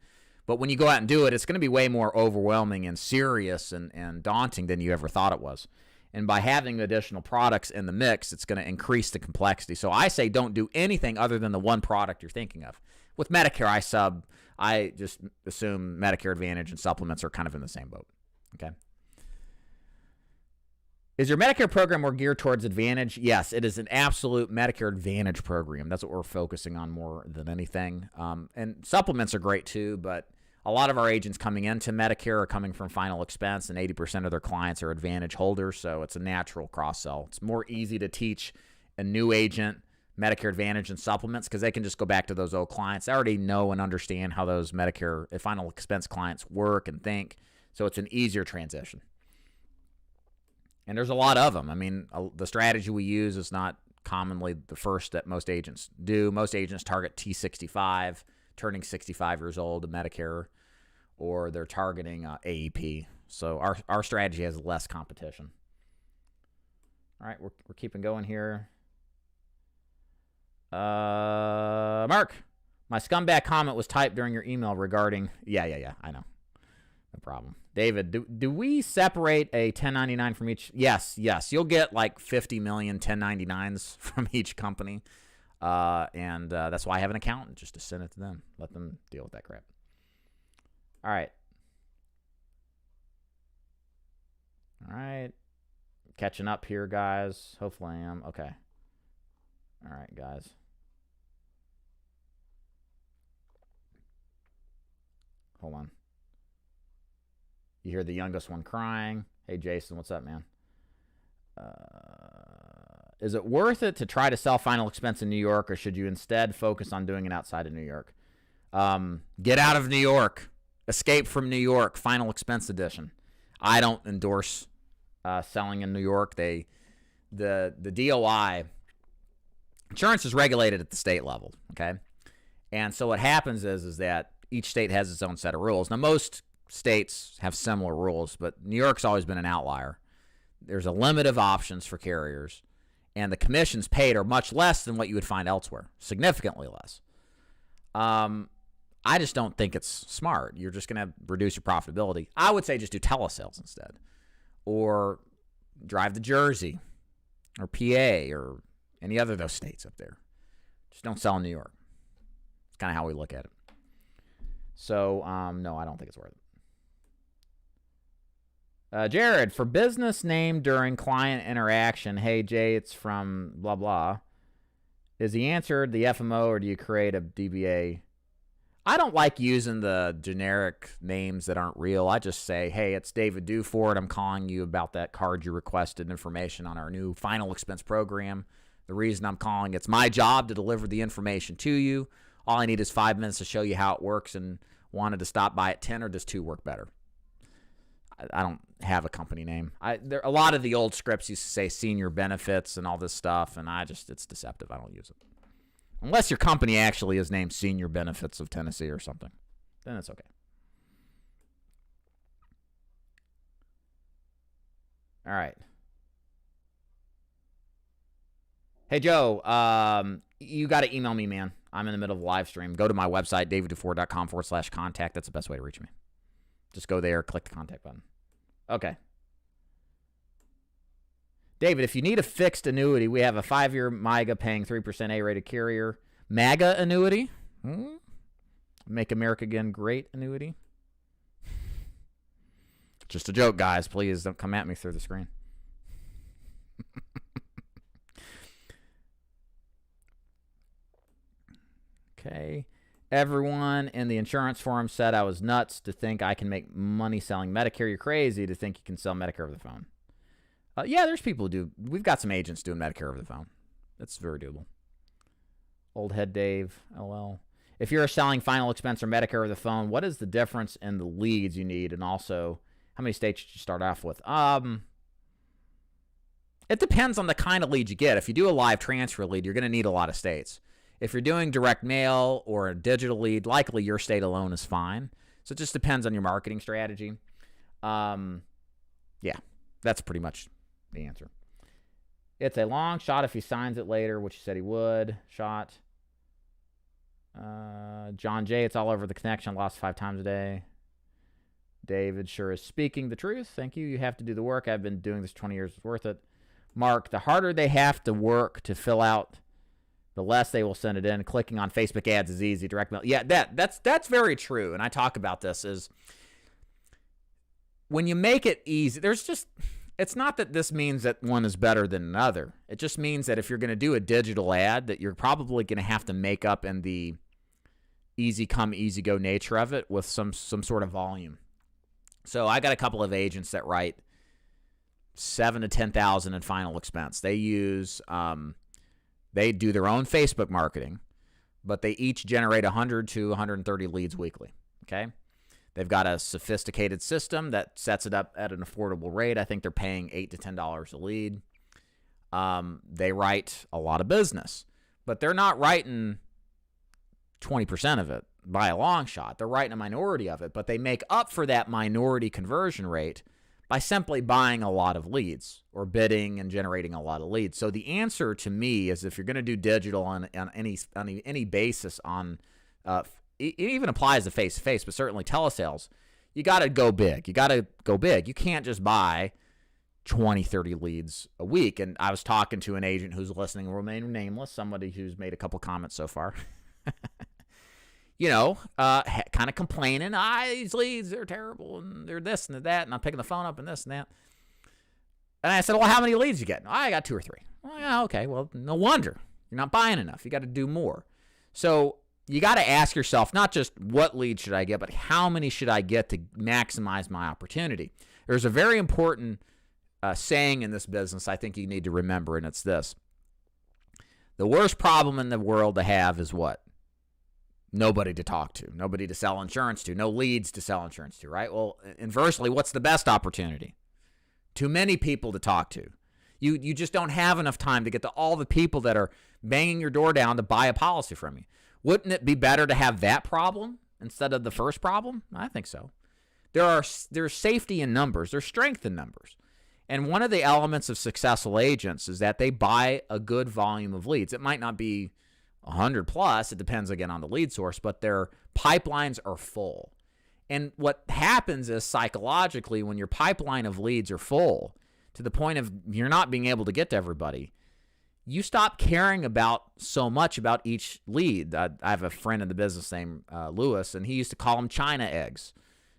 But when you go out and do it, it's going to be way more overwhelming and serious and daunting than you ever thought it was. And by having additional products in the mix, it's going to increase the complexity. So I say don't do anything other than the one product you're thinking of. With Medicare, I just assume Medicare Advantage and supplements are kind of in the same boat. Okay. Is your Medicare program more geared towards Advantage? Yes, it is an absolute Medicare Advantage program. That's what we're focusing on more than anything. And supplements are great too, but a lot of our agents coming into Medicare are coming from final expense, and 80% of their clients are Advantage holders, so it's a natural cross-sell. It's more easy to teach a new agent Medicare Advantage and supplements because they can just go back to those old clients. They already know and understand how those Medicare final expense clients work and think, so it's an easier transition. And there's a lot of them. I mean, the strategy we use is not commonly the first that most agents do. Most agents target T65, turning 65 years old to Medicare, or they're targeting AEP. So our strategy has less competition. All right, we're keeping going here. Mark, my scumbag comment was typed during your email regarding... Yeah, I know. No problem. David, do we separate a 1099 from each? Yes. You'll get like 50 million 1099s from each company. And that's why I have an accountant, just to send it to them. Let them deal with that crap. All right. Catching up here, guys. Hopefully I am. Okay. All right, guys. Hold on. You hear the youngest one crying. Hey, Jason, what's up, man? Is it worth it to try to sell final expense in New York, or should you instead focus on doing it outside of New York? Get out of New York. Escape from New York, final expense edition. I don't endorse selling in New York. The DOI, insurance is regulated at the state level, okay? And so what happens is that each state has its own set of rules. Now, most states have similar rules, but New York's always been an outlier. There's a limit of options for carriers, and the commissions paid are much less than what you would find elsewhere, significantly less. I just don't think it's smart. You're just going to reduce your profitability. I would say just do telesales instead, or drive to Jersey or PA or any other of those states up there. Just don't sell in New York. It's kind of how we look at it. So, no, I don't think it's worth it. Jared, for business name during client interaction, hey, Jay, it's from blah, blah. Is he answered the FMO, or do you create a DBA? I don't like using the generic names that aren't real. I just say, hey, it's David Duford. I'm calling you about that card you requested information on our new final expense program. The reason I'm calling, it's my job to deliver the information to you. All I need is 5 minutes to show you how it works, and wanted to stop by at 10, or does 2 work better? I don't have a company name. A lot of the old scripts used to say senior benefits and all this stuff, and it's deceptive. I don't use it. Unless your company actually is named Senior Benefits of Tennessee or something. Then it's okay. All right. Hey, Joe, you got to email me, man. I'm in the middle of a live stream. Go to my website, davidduford.com/contact. That's the best way to reach me. Just go there, click the contact button. Okay. David, if you need a fixed annuity, we have a 5-year MIGA paying 3% A-rated carrier. MAGA annuity? Make America Again Great annuity? Just a joke, guys. Please don't come at me through the screen. Okay. Everyone in the insurance forum said I was nuts to think I can make money selling Medicare. You're crazy to think you can sell Medicare over the phone. Yeah, there's people who do. We've got some agents doing Medicare over the phone. That's very doable. Old head Dave, LL. If you're selling final expense or Medicare over the phone, what is the difference in the leads you need? And also, how many states should you start off with? It depends on the kind of lead you get. If you do a live transfer lead, you're going to need a lot of states. If you're doing direct mail or a digital lead, likely your state alone is fine. So it just depends on your marketing strategy. Yeah, that's pretty much the answer. It's a long shot if he signs it later, which he said he would. Shot. John J., it's all over the connection. Lost 5 times a day. David sure is speaking the truth. Thank you. You have to do the work. I've been doing this 20 years. It's worth it. Mark, the harder they have to work to fill out, the less they will send it in. Clicking on Facebook ads is easy. Direct mail. Yeah, that's very true. And I talk about this is when you make it easy, it's not that this means that one is better than another. It just means that if you're going to do a digital ad, that you're probably going to have to make up in the easy come, easy go nature of it with some sort of volume. So I got a couple of agents that write $7,000 to $10,000 in final expense. They use, they do their own Facebook marketing, but they each generate 100 to 130 leads weekly. Okay. They've got a sophisticated system that sets it up at an affordable rate. I think they're paying $8 to $10 a lead. They write a lot of business, but they're not writing 20% of it by a long shot. They're writing a minority of it, but they make up for that minority conversion rate by simply buying a lot of leads or bidding and generating a lot of leads. So the answer to me is if you're going to do digital on any basis on it even applies to face-to-face, but certainly telesales, you got to go big. You can't just buy 20, 30 leads a week. And I was talking to an agent who's listening, will remain nameless, somebody who's made a couple comments so far. Kind of complaining, these leads, they're terrible, and they're this and that, and I'm picking the phone up and this and that. And I said, well, how many leads you get? I got 2 or 3. Well, yeah, okay, well, no wonder. You're not buying enough. You got to do more. So you got to ask yourself, not just what leads should I get, but how many should I get to maximize my opportunity? There's a very important saying in this business I think you need to remember, and it's this. The worst problem in the world to have is what? Nobody to talk to, nobody to sell insurance to, no leads to sell insurance to, right? Well, inversely, what's the best opportunity? Too many people to talk to. You just don't have enough time to get to all the people that are banging your door down to buy a policy from you. Wouldn't it be better to have that problem instead of the first problem? I think so. There's safety in numbers. There's strength in numbers. And one of the elements of successful agents is that they buy a good volume of leads. It might not be 100 plus. It depends, again, on the lead source, but their pipelines are full. And what happens is psychologically, when your pipeline of leads are full to the point of you're not being able to get to everybody, you stop caring about so much about each lead. I have a friend in the business named Lewis, and he used to call them China eggs.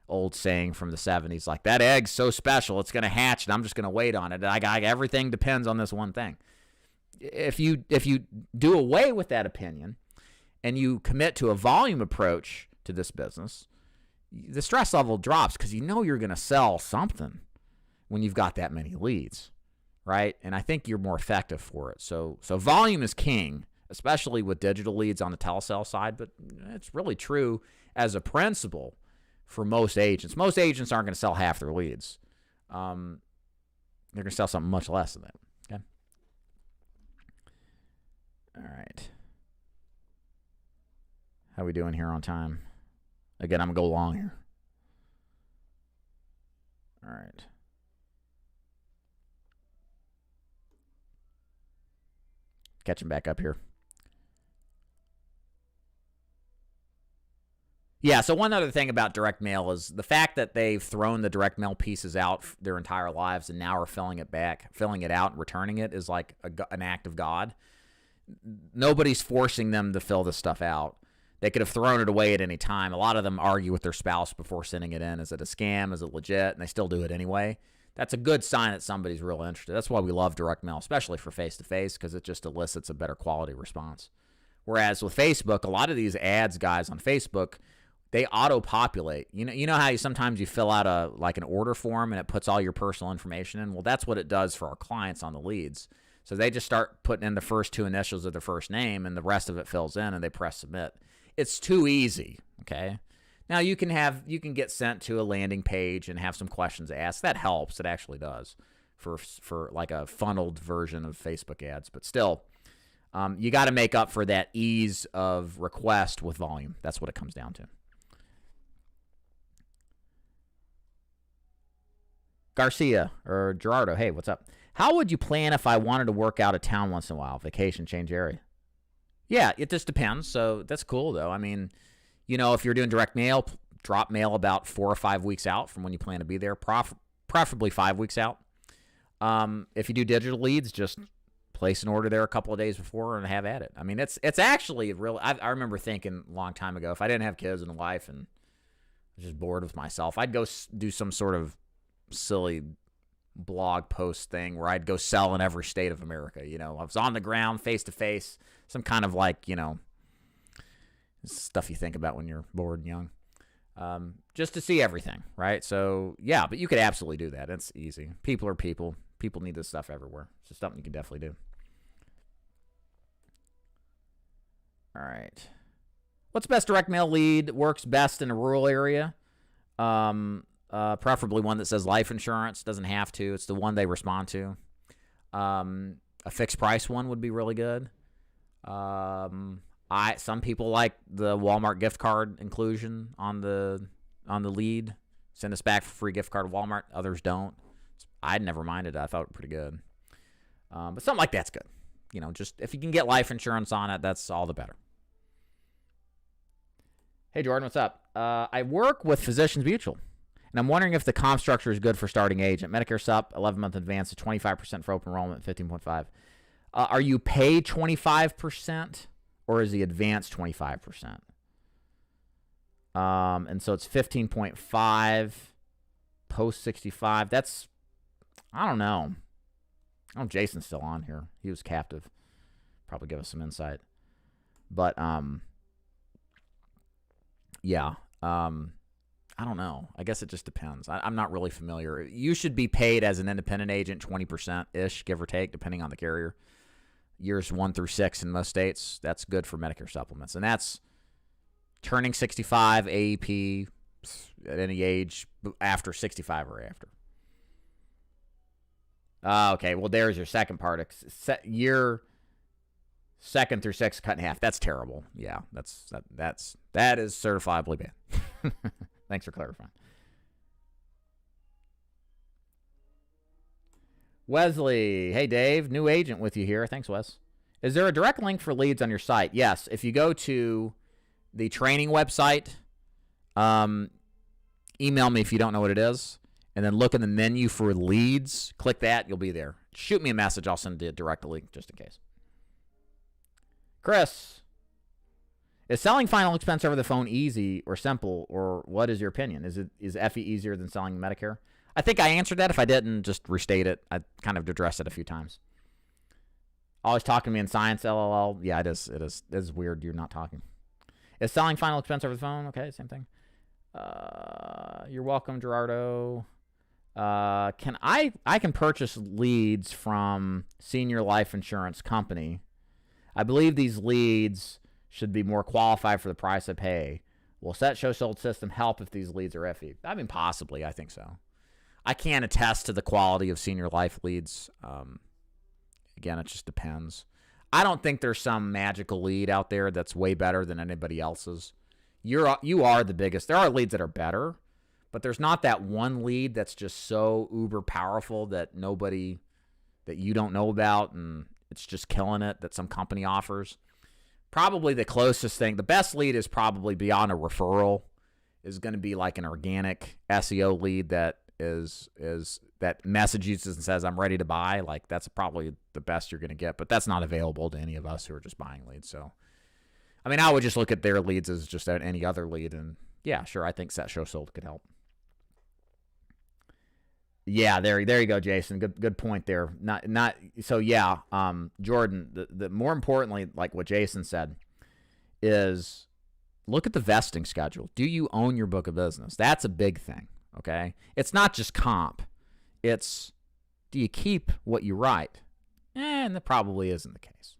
Old saying from the 70s, like, that egg's so special, it's going to hatch, and I'm just going to wait on it. Everything depends on this one thing. If you do away with that opinion and you commit to a volume approach to this business, the stress level drops because you know you're going to sell something when you've got that many leads, right? And I think you're more effective for it. So volume is king, especially with digital leads on the telesale side, but it's really true as a principle for most agents. Most agents aren't going to sell half their leads. They're going to sell something much less than that. Okay. All right. How we doing here on time? Again, I'm going to go long here. All right. Catching back up here. Yeah, so one other thing about direct mail is the fact that they've thrown the direct mail pieces out their entire lives and now are filling it out, and returning it is like an act of God. Nobody's forcing them to fill this stuff out. They could have thrown it away at any time. A lot of them argue with their spouse before sending it in. Is it a scam? Is it legit? And they still do it anyway. That's a good sign that somebody's real interested. That's why we love direct mail, especially for face-to-face, because it just elicits a better quality response. Whereas with Facebook, a lot of these ads guys on Facebook, they auto-populate. You know how sometimes you fill out an order form and it puts all your personal information in? Well, that's what it does for our clients on the leads. So they just start putting in the first two initials of their first name, and the rest of it fills in, and they press submit. It's too easy, okay? Now, you can get sent to a landing page and have some questions asked. That helps. It actually does for like a funneled version of Facebook ads. But still, you got to make up for that ease of request with volume. That's what it comes down to. Garcia or Gerardo, hey, what's up? How would you plan if I wanted to work out of town once in a while? Vacation, change area. Yeah, it just depends. So that's cool, though. I mean, if you're doing direct mail, drop mail about 4 or 5 weeks out from when you plan to be there, preferably 5 weeks out. If you do digital leads, just place an order there a couple of days before and have at it. I mean, it's actually really, I remember thinking a long time ago, if I didn't have kids and a wife and was just bored with myself, I'd go do some sort of silly blog post thing where I'd go sell in every state of America. I was on the ground, face to face, some kind of stuff you think about when you're bored and young, just to see everything, right? So yeah, but you could absolutely do that. It's easy. People are people. People need this stuff everywhere. It's just something you can definitely do. All right. What's the best direct mail lead? Works best in a rural area? Preferably one that says life insurance. Doesn't have to. It's the one they respond to. A fixed price one would be really good. Some people like the Walmart gift card inclusion on the lead. Send us back for free gift card to Walmart. Others don't. I'd never minded it. I thought it was pretty good. But something like that's good. Just if you can get life insurance on it, that's all the better. Hey, Jordan, what's up? I work with Physicians Mutual, and I'm wondering if the comp structure is good for starting agent. Medicare Sup, 11-month advance of 25% for open enrollment, 15.5. Are you paid 25%, or is the advance 25%? And so it's 15.5 post 65. That's, I don't know. I don't know if Jason's still on here. He was captive. Probably give us some insight. But, yeah. I don't know. I guess it just depends. I'm not really familiar. You should be paid as an independent agent 20%-ish, give or take, depending on the carrier. Years 1 through 6 in most states. That's good for Medicare supplements. And that's turning 65, AEP, at any age, after 65 or after. Okay, well, there's your second part. Year 2nd through 6 cut in half. That's terrible. Yeah, that is certifiably bad. Thanks for clarifying. Wesley, hey Dave, new agent with you here. Thanks, Wes. Is there a direct link for leads on your site? Yes. If you go to the training website, email me if you don't know what it is, and then look in the menu for leads. Click that. You'll be there. Shoot me a message. I'll send it directly just in case. Chris, is selling final expense over the phone easy or simple, or what is your opinion? Is FE easier than selling Medicare? I think I answered that. If I didn't, just restate it. I kind of addressed it a few times. Always talking to me in science, LLL. Yeah, it is. It is weird you're not talking. Is selling final expense over the phone? Okay, same thing. You're welcome, Gerardo. I can purchase leads from Senior Life Insurance Company. I believe these leads should be more qualified for the price I pay. Will Set Show Sold system help if these leads are FE? I mean, possibly. I think so. I can't attest to the quality of Senior Life leads. Again, it just depends. I don't think there's some magical lead out there that's way better than anybody else's. You are the biggest. There are leads that are better, but there's not that one lead that's just so uber powerful that you don't know about, and it's just killing it, that some company offers. Probably the closest thing, the best lead is probably beyond a referral, is going to be like an organic SEO lead that is that messages and says, I'm ready to buy. Like, that's probably the best you're going to get, but that's not available to any of us who are just buying leads. So, I mean, I would just look at their leads as just any other lead, and yeah, sure, I think Set Show Sold could help. Yeah, there you go, Jason. Good point there. Not so. Yeah, Jordan. The more importantly, like what Jason said, is look at the vesting schedule. Do you own your book of business? That's a big thing, okay? It's not just comp. It's, do you keep what you write? And that probably isn't the case.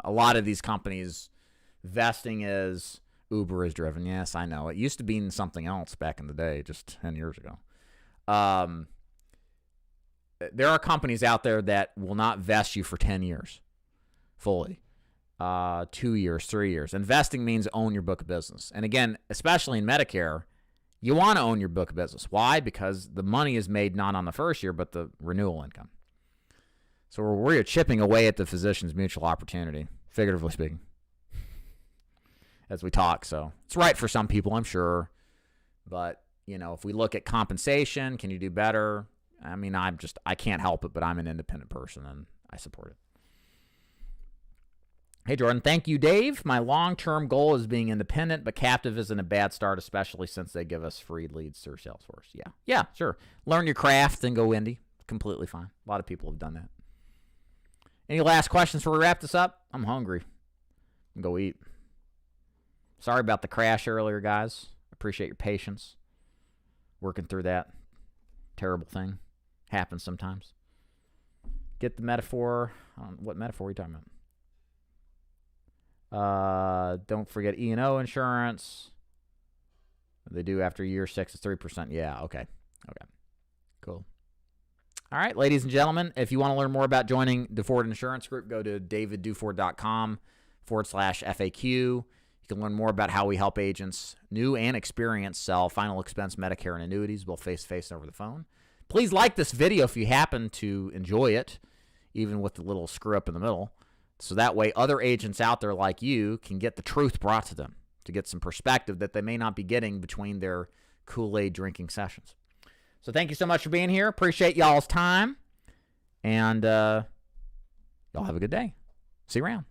A lot of these companies, vesting is Uber is driven. Yes, I know. It used to be something else back in the day, just 10 years ago. There are companies out there that will not vest you for 10 years fully. 2 years, 3 years. Investing means own your book of business. And again, especially in Medicare, you want to own your book of business. Why? Because the money is made not on the first year, but the renewal income. So we're chipping away at the physician's mutual opportunity, figuratively speaking, as we talk. So it's right for some people, I'm sure. But, if we look at compensation, can you do better? I mean, I can't help it, but I'm an independent person, and I support it. Hey, Jordan. Thank you, Dave. My long-term goal is being independent, but captive isn't a bad start, especially since they give us free leads through Salesforce. Yeah, sure. Learn your craft and go indie. Completely fine. A lot of people have done that. Any last questions before we wrap this up? I'm hungry. Go eat. Sorry about the crash earlier, guys. Appreciate your patience. Working through that terrible thing. Happens sometimes. Get the metaphor. What metaphor are you talking about? Don't forget E&O insurance. They do after year 6 is 3%. Yeah, okay. Cool. All right, ladies and gentlemen, if you want to learn more about joining DuFord Insurance Group, go to davidduford.com/FAQ. You can learn more about how we help agents, new and experienced, sell final expense Medicare and annuities, both face-to-face and over the phone. Please like this video if you happen to enjoy it, even with the little screw up in the middle. So that way other agents out there like you can get the truth brought to them, to get some perspective that they may not be getting between their Kool-Aid drinking sessions. So thank you so much for being here. Appreciate y'all's time. And y'all have a good day. See you around.